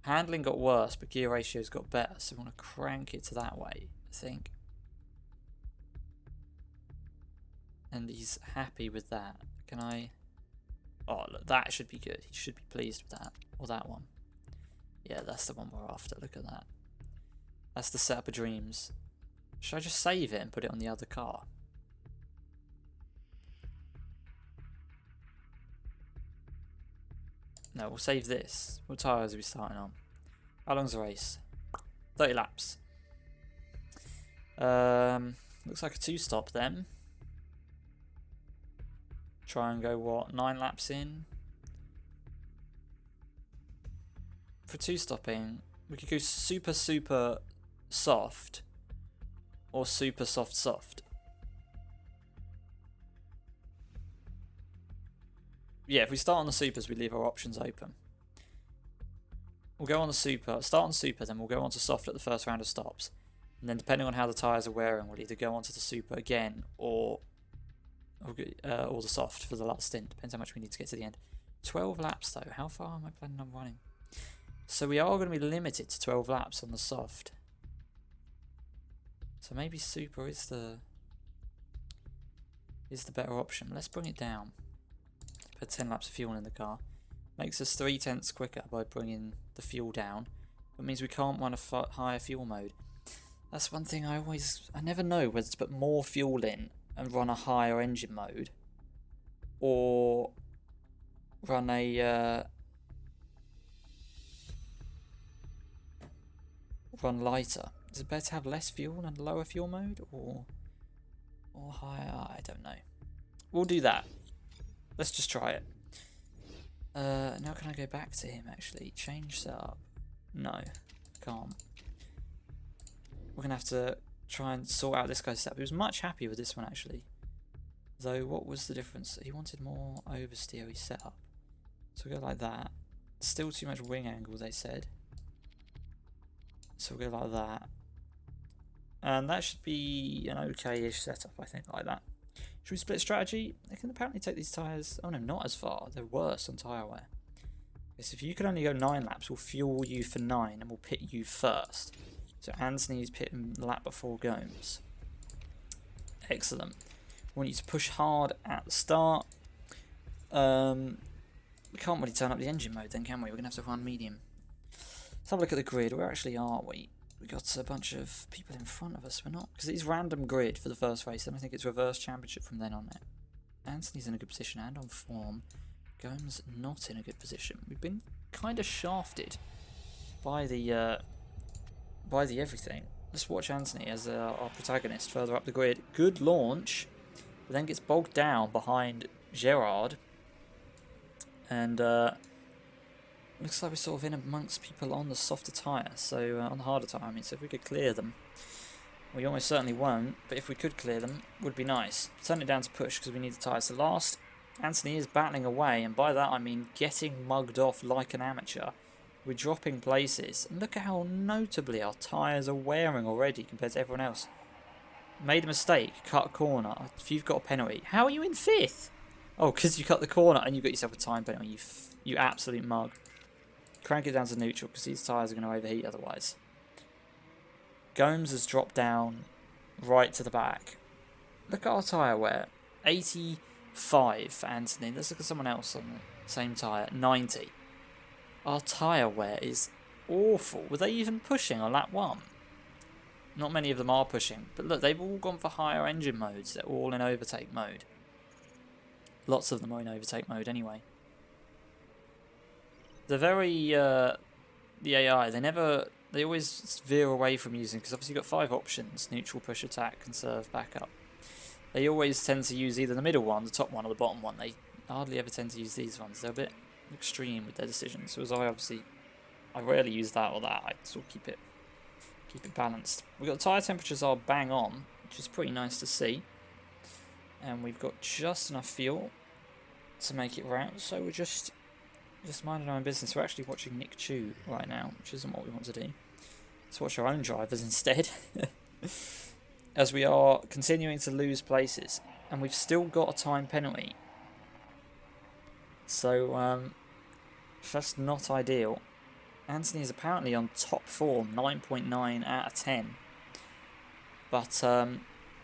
handling got worse, but gear ratios got better. So we want to crank it to that way, I think. And he's happy with that. Can I? Oh, look, that should be good. He should be pleased with that. Or that one. Yeah, that's the one we're after. Look at that. That's the setup of dreams. Should I just save it and put it on the other car? No, we'll save this. What tyres are we starting on? How long's the race? 30 laps. Looks like a 2-stop then. Try and go, what, 9 laps in? For 2-stopping, we could go super soft. Or super soft. Yeah, if we start on the supers, we leave our options open. We'll go on the super, start on super, then we'll go on to soft at the first round of stops. And then depending on how the tyres are wearing, we'll either go on to the super again or the soft for the last stint. Depends how much we need to get to the end. 12 laps though, how far am I planning on running? So we are going to be limited to 12 laps on the soft. So maybe super is the better option. Let's bring it down. Put 10 laps of fuel in the car. Makes us 3/10 quicker by bringing the fuel down. That means we can't run a higher fuel mode. That's one thing I never know whether to put more fuel in and run a higher engine mode, or run a run lighter. Is it better to have less fuel and lower fuel mode, or higher? I don't know. We'll do that. Let's just try it. Now can I go back to him actually? Change setup. No, can't. We're going to have to try and sort out this guy's setup. He was much happier with this one actually. Though, what was the difference? He wanted more oversteery setup. So we'll go like that. Still too much wing angle, they said. So we'll go like that. And that should be an okay-ish setup, I think, like that. Should we split strategy? They can apparently take these tyres... Oh no, not as far. They're worse on tyre wear. Yes, if you can only go 9 laps, we'll fuel you for 9 and we'll pit you first. So Anthony's pitting the lap before Gomes. Excellent. We want you to push hard at the start. We can't really turn up the engine mode then, can we? We're going to have to run medium. Let's have a look at the grid. Where actually are we? We got a bunch of people in front of us. We're not, because it's random grid for the first race. Then I think it's reverse championship from then on. Anthony's in a good position and on form. Gomes not in a good position. We've been kind of shafted by the everything. Let's watch Anthony as our protagonist further up the grid. Good launch, but then gets bogged down behind Gerard. And looks like we're sort of in amongst people on the softer tyre, so on the harder tyre, I mean, so if we could clear them. We almost certainly won't, but if we could clear them, would be nice. Turn it down to push because we need the tyres to last. Anthony is battling away, and by that I mean getting mugged off like an amateur. We're dropping places, and look at how notably our tyres are wearing already compared to everyone else. Made a mistake, cut a corner. If you've got a penalty, how are you in 5th? Oh, because you cut the corner and you got yourself a time penalty, you absolute mug. Crank it down to neutral because these tyres are going to overheat otherwise. Gomes has dropped down right to the back. Look at our tyre wear. 85 for Anthony. Let's look at someone else on the same tyre. 90. Our tyre wear is awful. Were they even pushing on lap 1? Not many of them are pushing. But look, they've all gone for higher engine modes. They're all in overtake mode. Lots of them are in overtake mode anyway. They're very... the AI, they always veer away from using, because obviously you've got 5 options: neutral, push, attack, conserve, backup. They always tend to use either the middle one, the top one, or the bottom one. They hardly ever tend to use these ones. They're a bit extreme with their decisions. So as I rarely use that or that. I sort of keep it balanced. We've got tyre temperatures are bang on, which is pretty nice to see. And we've got just enough fuel to make it round, so we're just minding our own business. We're actually watching Nick Chu right now, which isn't what we want to do. Let's watch our own drivers instead. As we are continuing to lose places, and we've still got a time penalty. So that's not ideal. Anthony is apparently on top form, 9.9 out of 10. But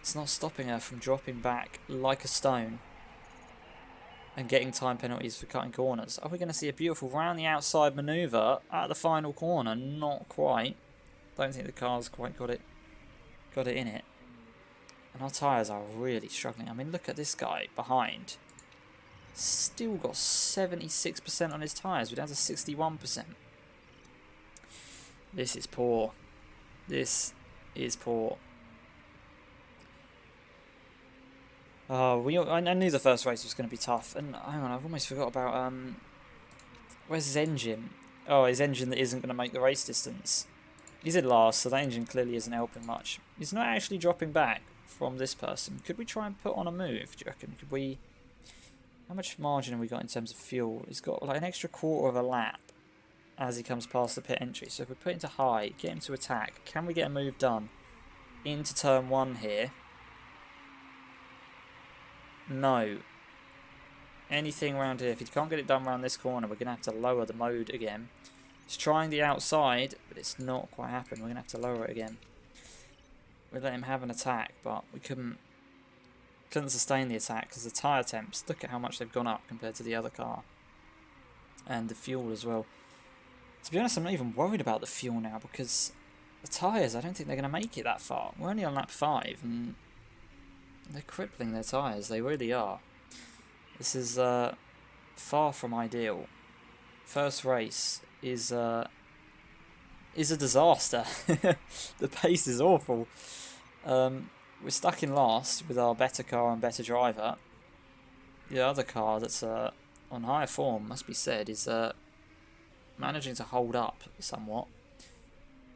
it's not stopping her from dropping back like a stone and getting time penalties for cutting corners. Are we going to see a beautiful round the outside manoeuvre at the final corner? Not quite. Don't think the car's quite got it in it. And our tyres are really struggling. I mean, look at this guy behind. Still got 76% on his tyres. We're down to 61%. This is poor. This is poor. I knew the first race was going to be tough. And hang on, I've almost forgot about... where's his engine? Oh, his engine that isn't going to make the race distance. He's in last, so that engine clearly isn't helping much. He's not actually dropping back from this person. Could we try and put on a move, do you reckon? Could we... How much margin have we got in terms of fuel? He's got like an extra quarter of a lap as he comes past the pit entry. So if we put into high, get him to attack, can we get a move done into turn 1 here? No. Anything around here. If he can't get it done around this corner, we're going to have to lower the mode again. He's trying the outside, but it's not quite happened. We're going to have to lower it again. We let him have an attack, but we couldn't sustain the attack because the tyre temps, look at how much they've gone up compared to the other car. And the fuel as well. To be honest, I'm not even worried about the fuel now because the tyres, I don't think they're going to make it that far. We're only on lap 5 and they're crippling their tyres. They really are. This is far from ideal. First race is a disaster. The pace is awful. We're stuck in last with our better car and better driver. The other car that's on higher form, must be said, is managing to hold up somewhat.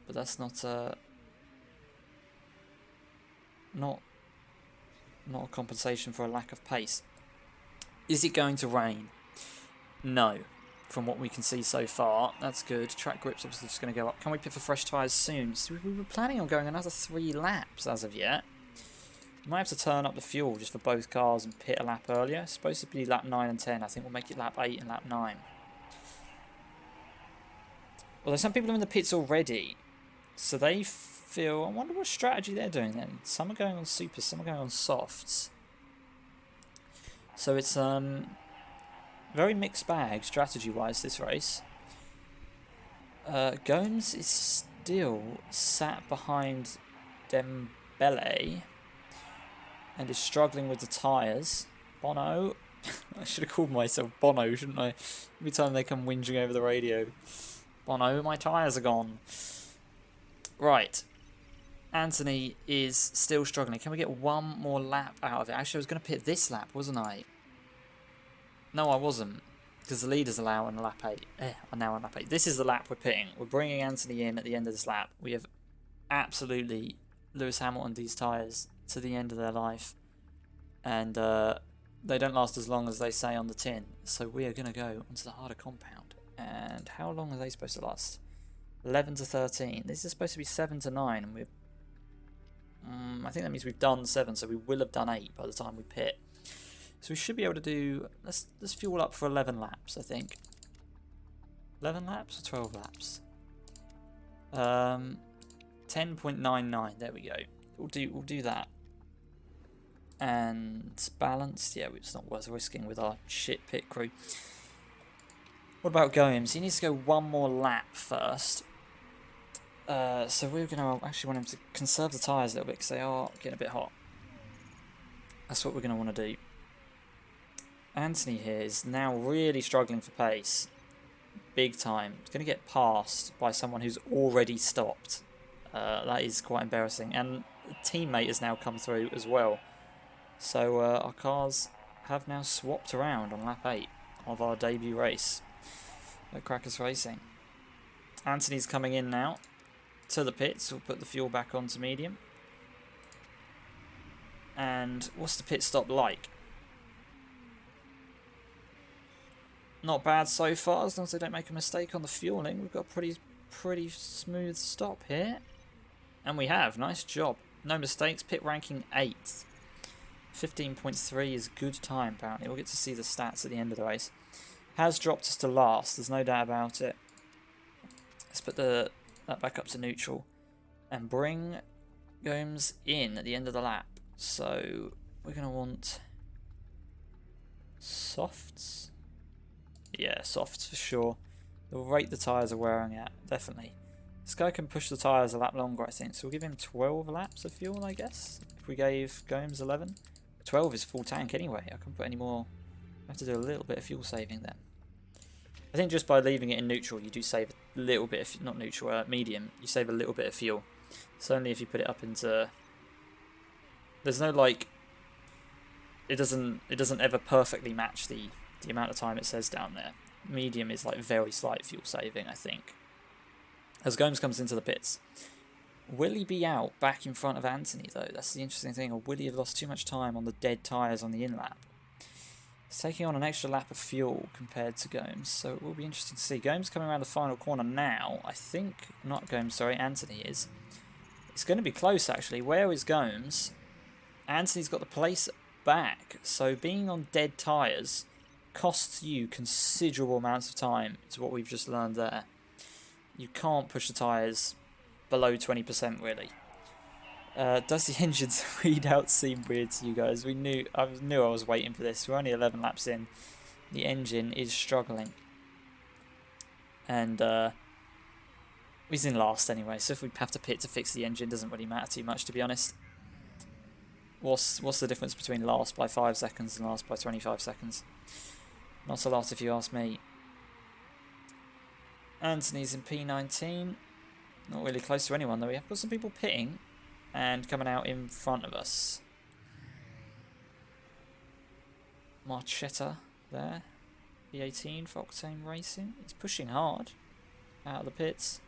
But that's not a compensation for a lack of pace. Is it going to rain? No. From what we can see so far, that's good. Track grip's obviously just going to go up. Can we pit for fresh tyres soon? So we were planning on going another 3 laps as of yet. We might have to turn up the fuel just for both cars and pit a lap earlier. It's supposed to be lap 9 and 10. I think we'll make it lap 8 and lap 9. Although some people are in the pits already, so they feel... I wonder what strategy they're doing then. Some are going on supers, some are going on softs. So it's very mixed bag strategy-wise this race. Gomes is still sat behind Dembele and is struggling with the tyres. Bono I should have called myself Bono, shouldn't I? Every time they come whinging over the radio. Bono, my tyres are gone. Right. Anthony is still struggling. Can we get one more lap out of it? Actually, I was going to pit this lap, wasn't I? No, I wasn't. Because the leaders allow on lap 8. I'm now on lap 8. This is the lap we're pitting. We're bringing Anthony in at the end of this lap. We have absolutely Lewis Hamilton these tyres to the end of their life. And they don't last as long as they say on the tin. So we are going to go onto the harder compound. And how long are they supposed to last? 11 to 13. This is supposed to be 7 to 9. And we're... I think that means we've done 7. So we will have done 8 by the time we pit. So we should be able to do... Let's fuel up for 11 laps, I think. 11 laps or 12 laps? 10.99. There we go. We'll do that. And balanced. Yeah, it's not worth risking with our shit pit crew. What about Gomes? He needs to go one more lap first. So we're going to actually want him to conserve the tyres a little bit because they are getting a bit hot. That's what we're going to want to do. Anthony here is now really struggling for pace. Big time. He's going to get passed by someone who's already stopped. That is quite embarrassing. And a teammate has now come through as well. So our cars have now swapped around on lap 8 of our debut race at Krakus Racing. Anthony's coming in now to the pits. We'll put the fuel back onto medium. And what's the pit stop like? Not bad so far, as long as they don't make a mistake on the fueling. We've got a pretty smooth stop here. And we have. Nice job. No mistakes. Pit ranking 8th. 15.3 is good time, apparently. We'll get to see the stats at the end of the race. Has dropped us to last. There's no doubt about it. Let's put that back up to neutral. And bring Gomes in at the end of the lap. So, we're going to want softs. Yeah, softs for sure. The rate the tyres are wearing at, definitely. This guy can push the tyres a lap longer, I think. So we'll give him 12 laps of fuel, I guess. If we gave Gomes 11. 12 is full tank anyway. I can't put any more. I have to do a little bit of fuel saving then. I think just by leaving it in neutral, you do save a little bit of... Not neutral, medium. You save a little bit of fuel. It's only if you put it up into... There's no, like... It doesn't ever perfectly match the amount of time it says down there. Medium is like very slight fuel saving, I think. As Gomes comes into the pits. Will he be out back in front of Anthony though? That's the interesting thing. Or will he have lost too much time on the dead tyres on the in-lap? He's taking on an extra lap of fuel compared to Gomes. So it will be interesting to see. Gomes coming around the final corner now. I think, not Gomes, sorry, Anthony is. It's going to be close actually. Where is Gomes? Anthony's got the place back. So being on dead tyres costs you considerable amounts of time, is what we've just learned there. You can't push the tyres below 20% really. Does the engine's readout seem weird to you guys? I knew I was waiting for this. We're only 11 laps in. The engine is struggling. And he's in last anyway, so if we have to pit to fix the engine, doesn't really matter too much, to be honest. What's the difference between last by 5 seconds and last by 25 seconds? Not a lot if you ask me. Anthony's in P19. Not really close to anyone though. We have got some people pitting and coming out in front of us. Marchetta there. P18 for Octane Racing. He's pushing hard out of the pits.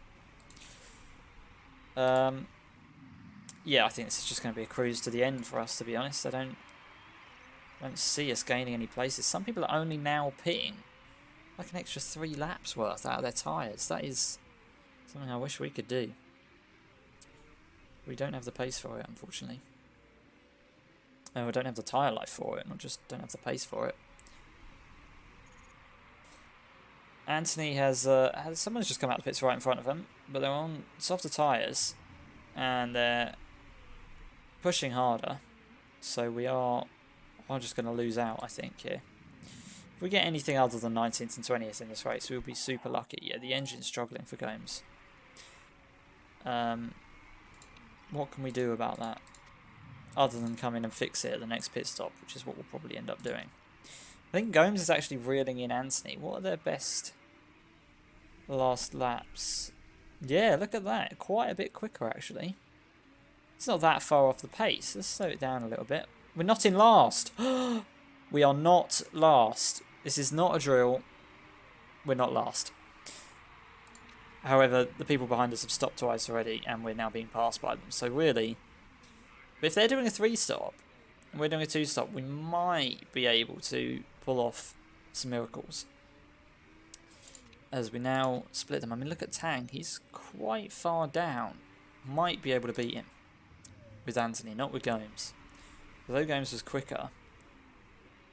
Yeah, I think this is just going to be a cruise to the end for us, to be honest. I don't see us gaining any places. Some people are only now pitting like an extra 3 laps worth out of their tyres. That is something I wish we could do. We don't have the pace for it, unfortunately. And we don't have the tyre life for it, not just don't have the pace for it. Anthony has someone's just come out of the pits right in front of him, but they're on softer tyres and they're pushing harder. So we are just going to lose out, I think, here. If we get anything other than 19th and 20th in this race, we'll be super lucky. Yeah, the engine's struggling for Gomes. What can we do about that? Other than come in and fix it at the next pit stop, which is what we'll probably end up doing. think Gomes is actually reeling in Anthony. What are their best last laps? Yeah, look at that. Quite a bit quicker, actually. It's not that far off the pace. Let's slow it down a little bit. We're not in last. We are not last. This is not a drill. We're not last. However, the people behind us have stopped twice already, and we're now being passed by them. So really, if they're doing a 3-stop, and we're doing a 2-stop, we might be able to pull off some miracles. As we now split them. I mean, look at Tang. He's quite far down. Might be able to beat him with Anthony, not with Gomes. Although Gomes was quicker.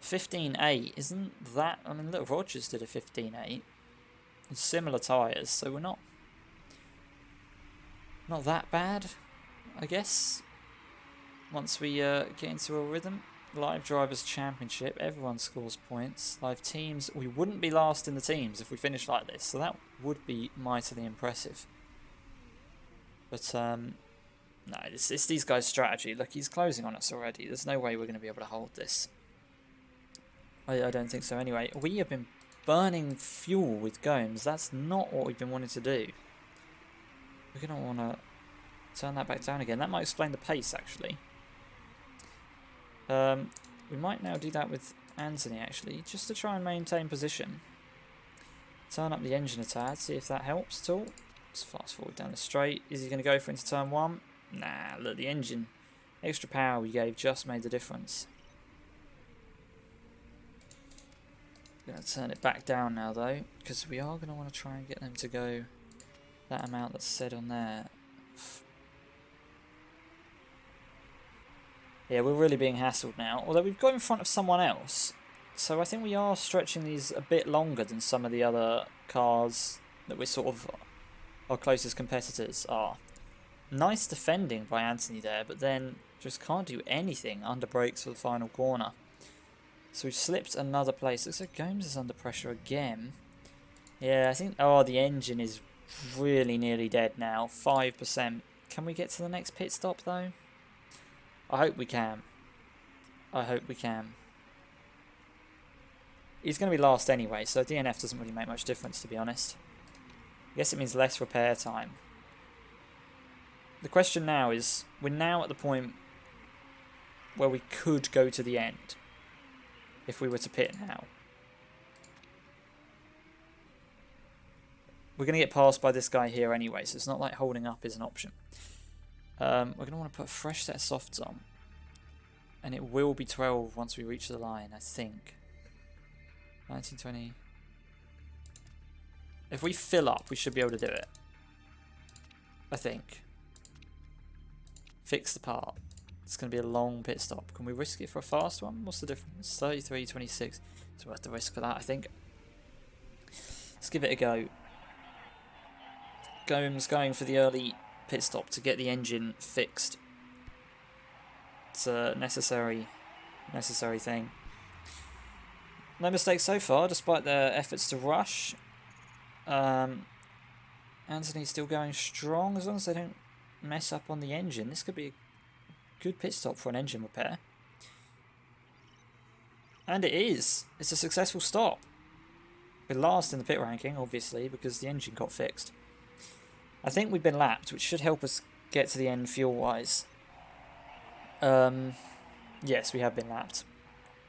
15.8 isn't that... I mean, look, Rogers did a 15.8. Similar tyres, so we're not that bad, I guess. Once we get into a rhythm. Live Drivers Championship, everyone scores points. Live teams, we wouldn't be last in the teams if we finished like this, so that would be mightily impressive. But no, it's these guys' strategy. Look, he's closing on us already. There's no way we're going to be able to hold this. I don't think so anyway. We have been burning fuel with Gomes. That's not what we've been wanting to do. We're going to want to turn that back down again. That might explain the pace, actually. We might now do that with Anthony, actually, just to try and maintain position. Turn up the engine a tad, see if that helps at all. Let's fast forward down the straight. Is he going to go for into turn 1? Nah, look, the engine. Extra power we gave just made the difference. Going to turn it back down now though, because we are going to want to try and get them to go that amount that's said on there. Yeah, we're really being hassled now, although we've got in front of someone else, so I think we are stretching these a bit longer than some of the other cars that we're sort of our closest competitors are. Nice defending by Anthony there, but then just can't do anything under brakes for the final corner. So we've slipped another place. Looks like Gomes is under pressure again. Yeah, I think... Oh, the engine is really nearly dead now. 5%. Can we get to the next pit stop, though? I hope we can. I hope we can. He's going to be last anyway, so DNF doesn't really make much difference, to be honest. I guess it means less repair time. The question now is, we're now at the point where we could go to the end. If we were to pit now. We're going to get passed by this guy here anyway, so it's not like holding up is an option. We're going to want to put a fresh set of softs on. And it will be 12 once we reach the line, I think. 1920. If we fill up, we should be able to do it. I think. Fix the part. It's going to be a long pit stop. Can we risk it for a fast one? What's the difference? 33.26. It's worth the risk for that, I think. Let's give it a go. Gomes going for the early pit stop to get the engine fixed. It's a necessary thing. No mistakes so far, despite their efforts to rush. Anthony's still going strong, as long as they don't mess up on the engine. This could be a good pit stop for an engine repair. And it is. It's a successful stop. We're last in the pit ranking, obviously, because the engine got fixed. I think we've been lapped, which should help us get to the end fuel-wise. Yes, we have been lapped.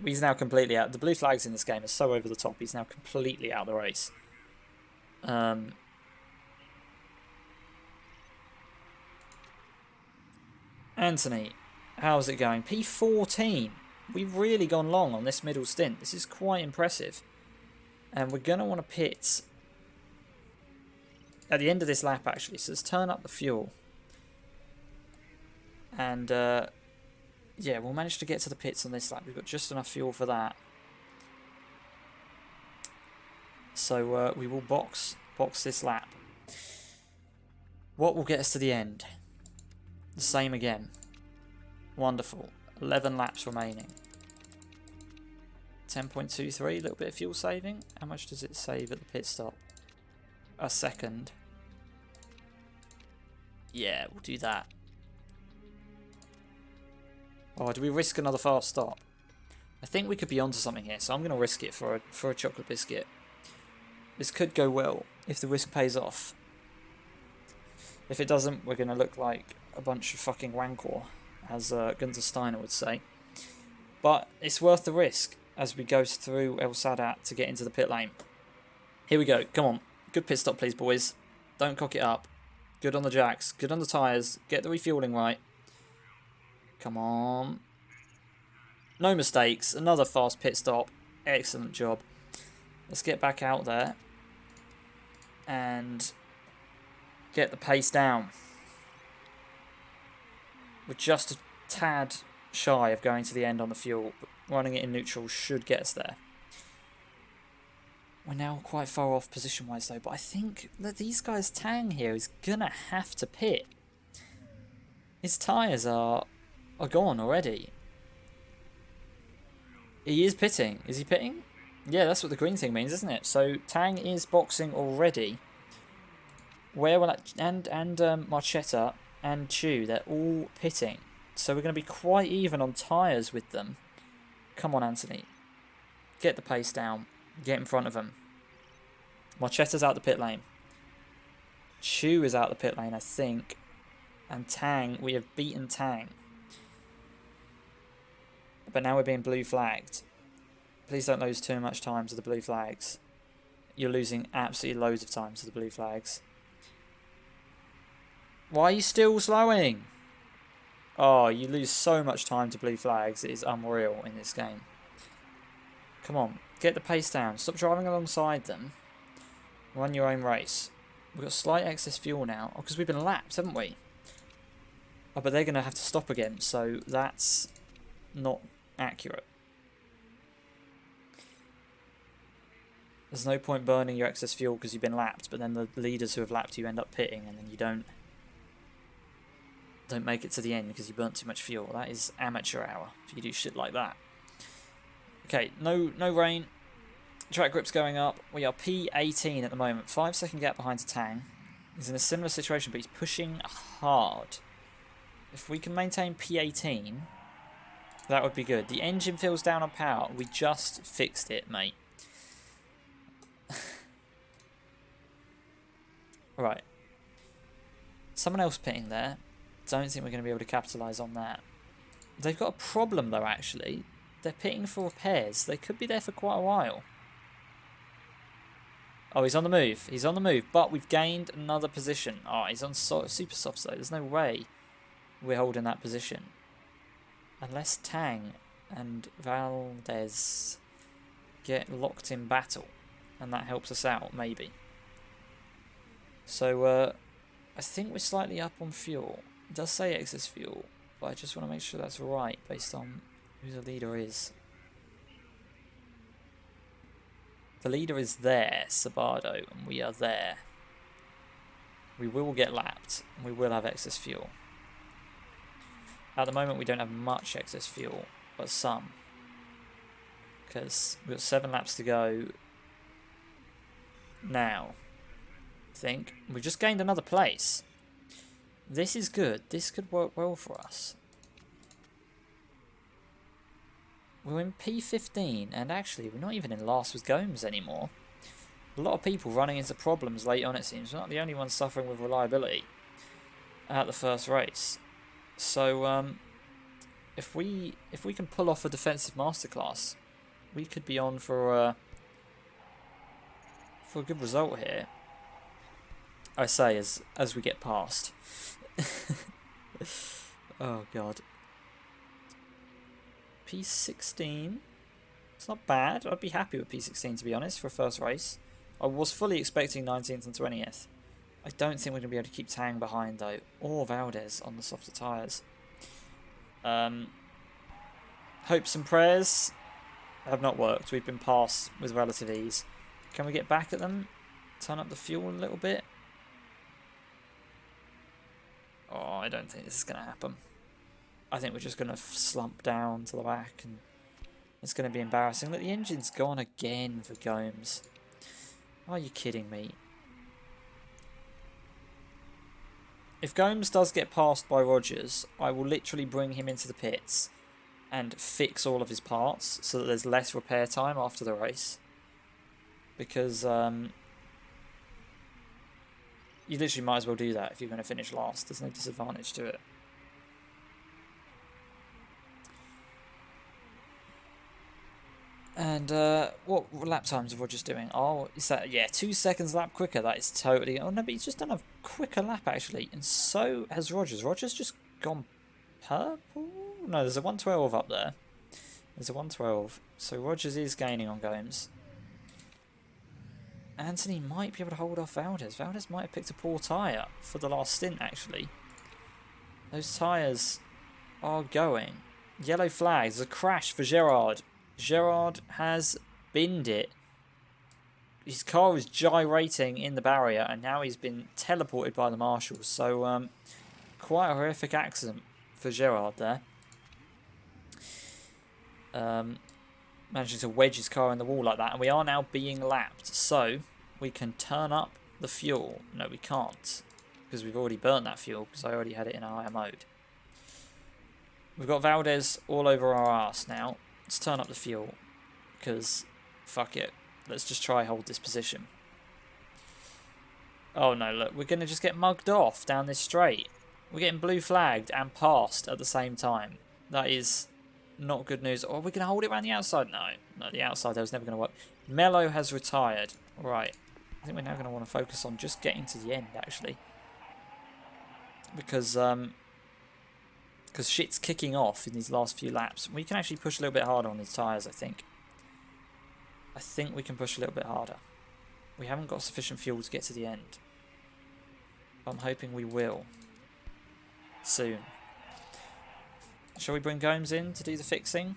He's now completely out. The blue flags in this game are so over the top. He's now completely out of the race. Anthony, how's it going? P14. We've really gone long on this middle stint. This is quite impressive. And we're going to want to pit at the end of this lap, actually. So let's turn up the fuel. And, yeah, we'll manage to get to the pits on this lap. We've got just enough fuel for that. So we will box this lap. What will get us to the end? The same again. Wonderful. 11 laps remaining. 10.23, a little bit of fuel saving. How much does it save at the pit stop? A second. Yeah, we'll do that. Oh, do we risk another fast stop? I think we could be onto something here, so I'm going to risk it for a chocolate biscuit. This could go well if the risk pays off. If it doesn't, we're going to look like a bunch of fucking wankor, as Gunther Steiner would say. But it's worth the risk as we go through El Sadat to get into the pit lane. Here we go. Come on. Good pit stop, please, boys. Don't cock it up. Good on the jacks. Good on the tyres. Get the refueling right. Come on. No mistakes. Another fast pit stop. Excellent job. Let's get back out there and get the pace down. We're just a tad shy of going to the end on the fuel, but running it in neutral should get us there. We're now quite far off position-wise though, but I think that these guys' Tang here is gonna have to pit. His tyres are gone already. He is pitting. Is he pitting? Yeah, that's what the green thing means, isn't it? So Tang is boxing already. Where will that, and Marchetta and Chu, they're all pitting. So we're going to be quite even on tyres with them. Come on, Anthony. Get the pace down. Get in front of them. Marchetta's out the pit lane. Chu is out the pit lane, I think. And Tang, we have beaten Tang. But now we're being blue flagged. Please don't lose too much time to the blue flags. You're losing absolutely loads of time to the blue flags. Why are you still slowing? Oh, you lose so much time to blue flags. It is unreal in this game. Come on, get the pace down. Stop driving alongside them. Run your own race. We've got slight excess fuel now. Oh, because we've been lapped, haven't we? Oh, but they're going to have to stop again, so that's not accurate. There's no point burning your excess fuel because you've been lapped, but then the leaders who have lapped you end up pitting, and then you don't make it to the end because you burnt too much fuel. That is amateur hour if you do shit like that. Okay, no rain. Track grip's going up. We are P18 at the moment. 5-second gap behind Tang. He's in a similar situation, but he's pushing hard. If we can maintain P18, that would be good. The engine feels down on power. We just fixed it, mate. Right. Someone else pitting there. Don't think we're going to be able to capitalise on that. They've got a problem though, actually. They're pitting for repairs. They could be there for quite a while. Oh, he's on the move. He's on the move, but we've gained another position. Oh, he's on super soft though. There's no way we're holding that position. Unless Tang and Valdez get locked in battle. And that helps us out, maybe. So, I think we're slightly up on fuel. It does say excess fuel, but I just want to make sure that's right based on who the leader is. The leader is there, Sabado, and we are there. We will get lapped, and we will have excess fuel. At the moment, we don't have much excess fuel, but some. Because we've got 7 laps to go now. I think we've just gained another place. This is good. This could work well for us. We're in P15, and actually we're not even in last with Gomes anymore. A lot of people running into problems late on, it seems. We're not the only ones suffering with reliability at the first race. So if we can pull off a defensive masterclass, we could be on for a good result here. I say as we get past. Oh god. P16. It's not bad. I'd be happy with P16 to be honest for a first race. I was fully expecting 19th and 20th. I don't think we're going to be able to keep Tang behind though, or Valdez on the softer tyres. Hopes and prayers have not worked. We've been passed with relative ease. Can we get back at them? Turn up the fuel a little bit? Oh, I don't think this is going to happen. I think we're just going to slump down to the back and it's going to be embarrassing. Look, the engine's gone again for Gomes. Are you kidding me? If Gomes does get passed by Rogers, I will literally bring him into the pits and fix all of his parts so that there's less repair time after the race. Because you literally might as well do that if you're going to finish last. There's no disadvantage to it. And what lap times are Rogers doing? Oh, is that, yeah, 2 seconds lap quicker. That is totally... Oh, no, but he's just done a quicker lap, actually. And so has Rogers. Rogers just gone purple? No, there's a 112 up there. There's a 112. So Rogers is gaining on Gomes. Anthony might be able to hold off Valdez. Valdez might have picked a poor tyre for the last stint, actually. Those tyres are going. Yellow flags. A crash for Gerard. Gerard has binned it. His car was gyrating in the barrier and now he's been teleported by the marshals. So quite a horrific accident for Gerard there. Managing to wedge his car in the wall like that. And we are now being lapped. So we can turn up the fuel. No, we can't. Because we've already burnt that fuel. Because I already had it in a higher mode. We've got Valdez all over our arse now. Let's turn up the fuel, because fuck it. Let's just try hold this position. Oh no, look, we're going to just get mugged off down this straight. We're getting blue flagged and passed at the same time. That is not good news. Or are we going to hold it around the outside? No, the outside, that was never going to work. Mello has retired. Right, I think we're now going to want to focus on just getting to the end, actually. Because shit's kicking off in these last few laps. We can actually push a little bit harder on these tyres, I think. I think we can push a little bit harder. We haven't got sufficient fuel to get to the end. I'm hoping we will. Soon. Shall we bring Gomes in to do the fixing?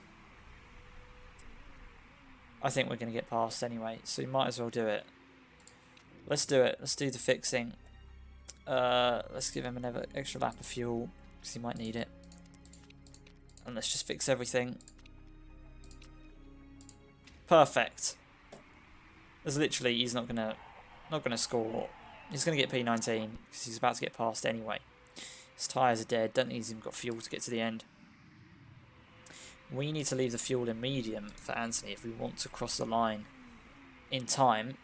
I think we're going to get past anyway, so we might as well do it. Let's do it. Let's do the fixing. Let's give him another extra lap of fuel, because he might need it. And let's just fix everything. Perfect. There's literally, he's not gonna score. He's gonna get P19 because he's about to get past anyway. His tyres are dead. Don't think he's even got fuel to get to the end. We need to leave the fuel in medium for Anthony if we want to cross the line in time.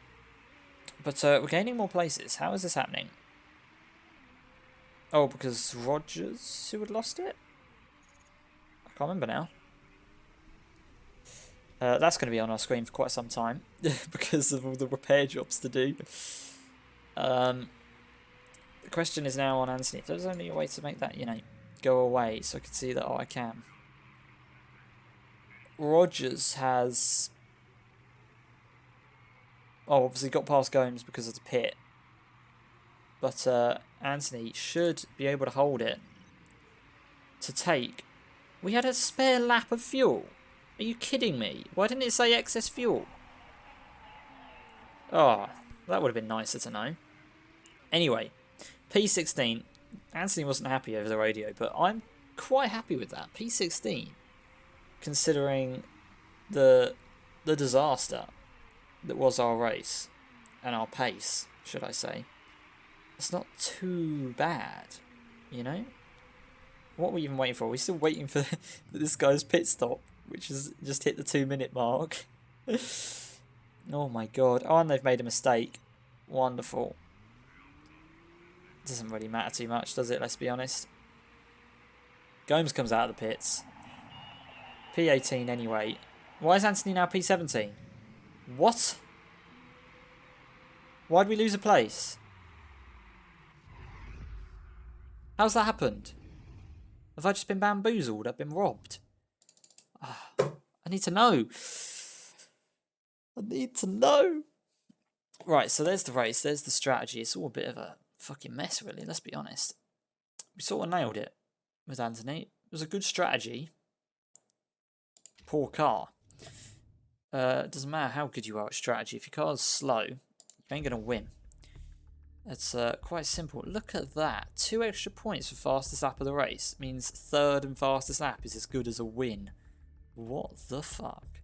But we're gaining more places. How is this happening? Oh, because Rogers, who had lost it? I can't remember now. That's going to be on our screen for quite some time because of all the repair jobs to do. The question is now on Anthony. If there's only a way to make that, you know, go away so I can see that, oh, I can. Rogers has... Oh, obviously got past Gomes because of the pit. But Anthony should be able to hold it to take... We had a spare lap of fuel. Are you kidding me? Why didn't it say excess fuel? Oh, that would have been nicer to know. Anyway, P16. Anthony wasn't happy over the radio, but I'm quite happy with that. P16, considering the disaster that was our race and our pace, should I say. It's not too bad, you know? What are we even waiting for? We're still waiting for this guy's pit stop, which has just hit the 2-minute mark. Oh my god. Oh, and they've made a mistake. Wonderful. Doesn't really matter too much, does it? Let's be honest. Gomes comes out of the pits. P18 anyway. Why is Anthony now P17? What? Why'd we lose a place? How's that happened? Have I just been bamboozled? I've been robbed. I need to know. I need to know. Right, so there's the race. There's the strategy. It's all a bit of a fucking mess, really. Let's be honest. We sort of nailed it with Anthony. It was a good strategy. Poor car. It doesn't matter how good you are at strategy. If your car's slow, you ain't going to win. It's quite simple. Look at that. 2 extra points for fastest lap of the race. Means third and fastest lap is as good as a win. What the fuck?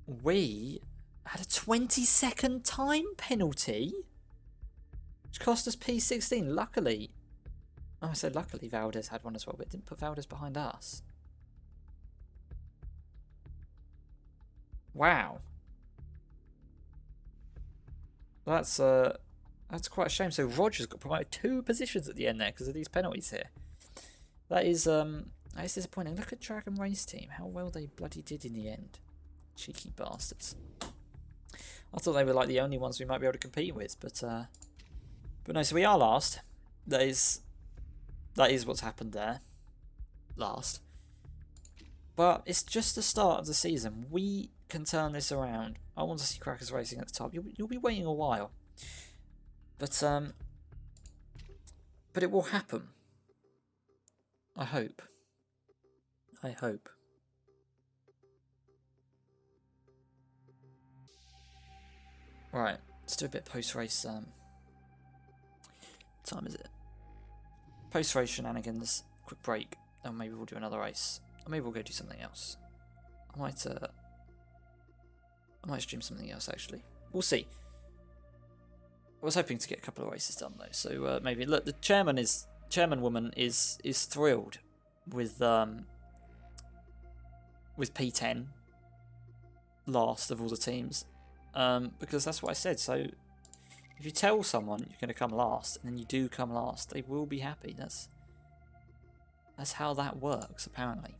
We had a 20-second time penalty, which cost us P16. Luckily, oh, I said luckily Valdez had one as well, but it didn't put Valdez behind us. Wow. That's quite a shame. So Rogers got promoted 2 positions at the end there because of these penalties here. That is disappointing. Look at Dragon Race Team, how well they bloody did in the end. Cheeky bastards. I thought they were like the only ones we might be able to compete with, but no. So we are last. That is what's happened there. Last. But it's just the start of the season. We can turn this around. I want to see Krakus racing at the top. You'll be waiting a while, but it will happen. I hope. I hope. Right, let's do a bit post-race. What time is it? Post-race shenanigans. Quick break, and maybe we'll do another race. Or maybe we'll go do something else. I might stream something else actually. We'll see. I was hoping to get a couple of races done though, so maybe look. The chairwoman is thrilled with P10 last of all the teams, because that's what I said. So if you tell someone you're going to come last and then you do come last, they will be happy. That's how that works apparently.